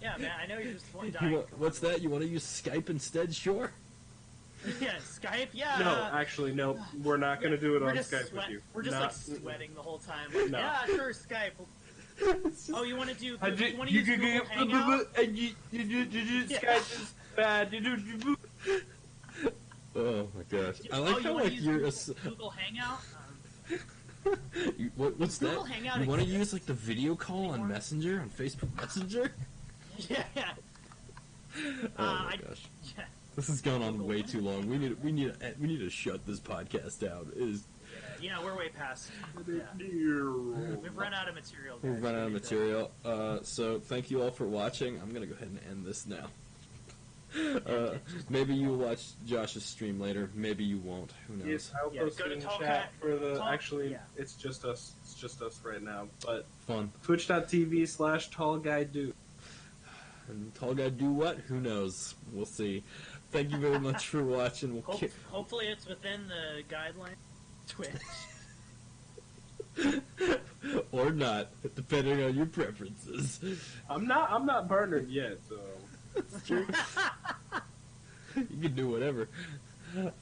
Yeah, man, I know you're just one You dying. want- what's that? You want to use Skype instead? Sure. Yeah, Skype. Yeah. No, actually, no. We're not going to do it we're on just Skype sweat- with you. We're just Not- like sweating the whole time. Like, No. Yeah, sure, Skype. Oh, you want to do? I You did- want to use Google Hangout? and you Yeah. Skype is bad. Oh my gosh. I Oh, like you how wanna like use you're. Google Hangout? What's Google that? Hangout You want to exists use like the video call on Messenger on Facebook Messenger? Yeah. Oh my I- gosh. Yeah. This has gone on way too long. We need to shut this podcast out. It is You know, we're way past. Yeah. We've run out of material. we've guys. run out of We need to- material. So thank you all for watching. I'm gonna go ahead and end this now. Maybe you'll watch Josh's stream later. Maybe you won't. Who knows? Yes, I'll Yeah, post go it to in Tall chat Cat- for the. Tall- Actually, yeah. it's just us. It's just us right now. But Fun. Twitch.tv/tallguydude. And Tall Guy do what? Who knows? We'll see. Thank you very much for watching. We'll Hopefully, it's within the guideline. Twitch. or not, depending on your preferences. I'm not partnered yet, so. You can do whatever.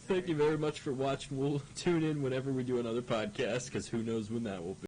Thank you very much for watching. We'll tune in whenever we do another podcast, because who knows when that will be.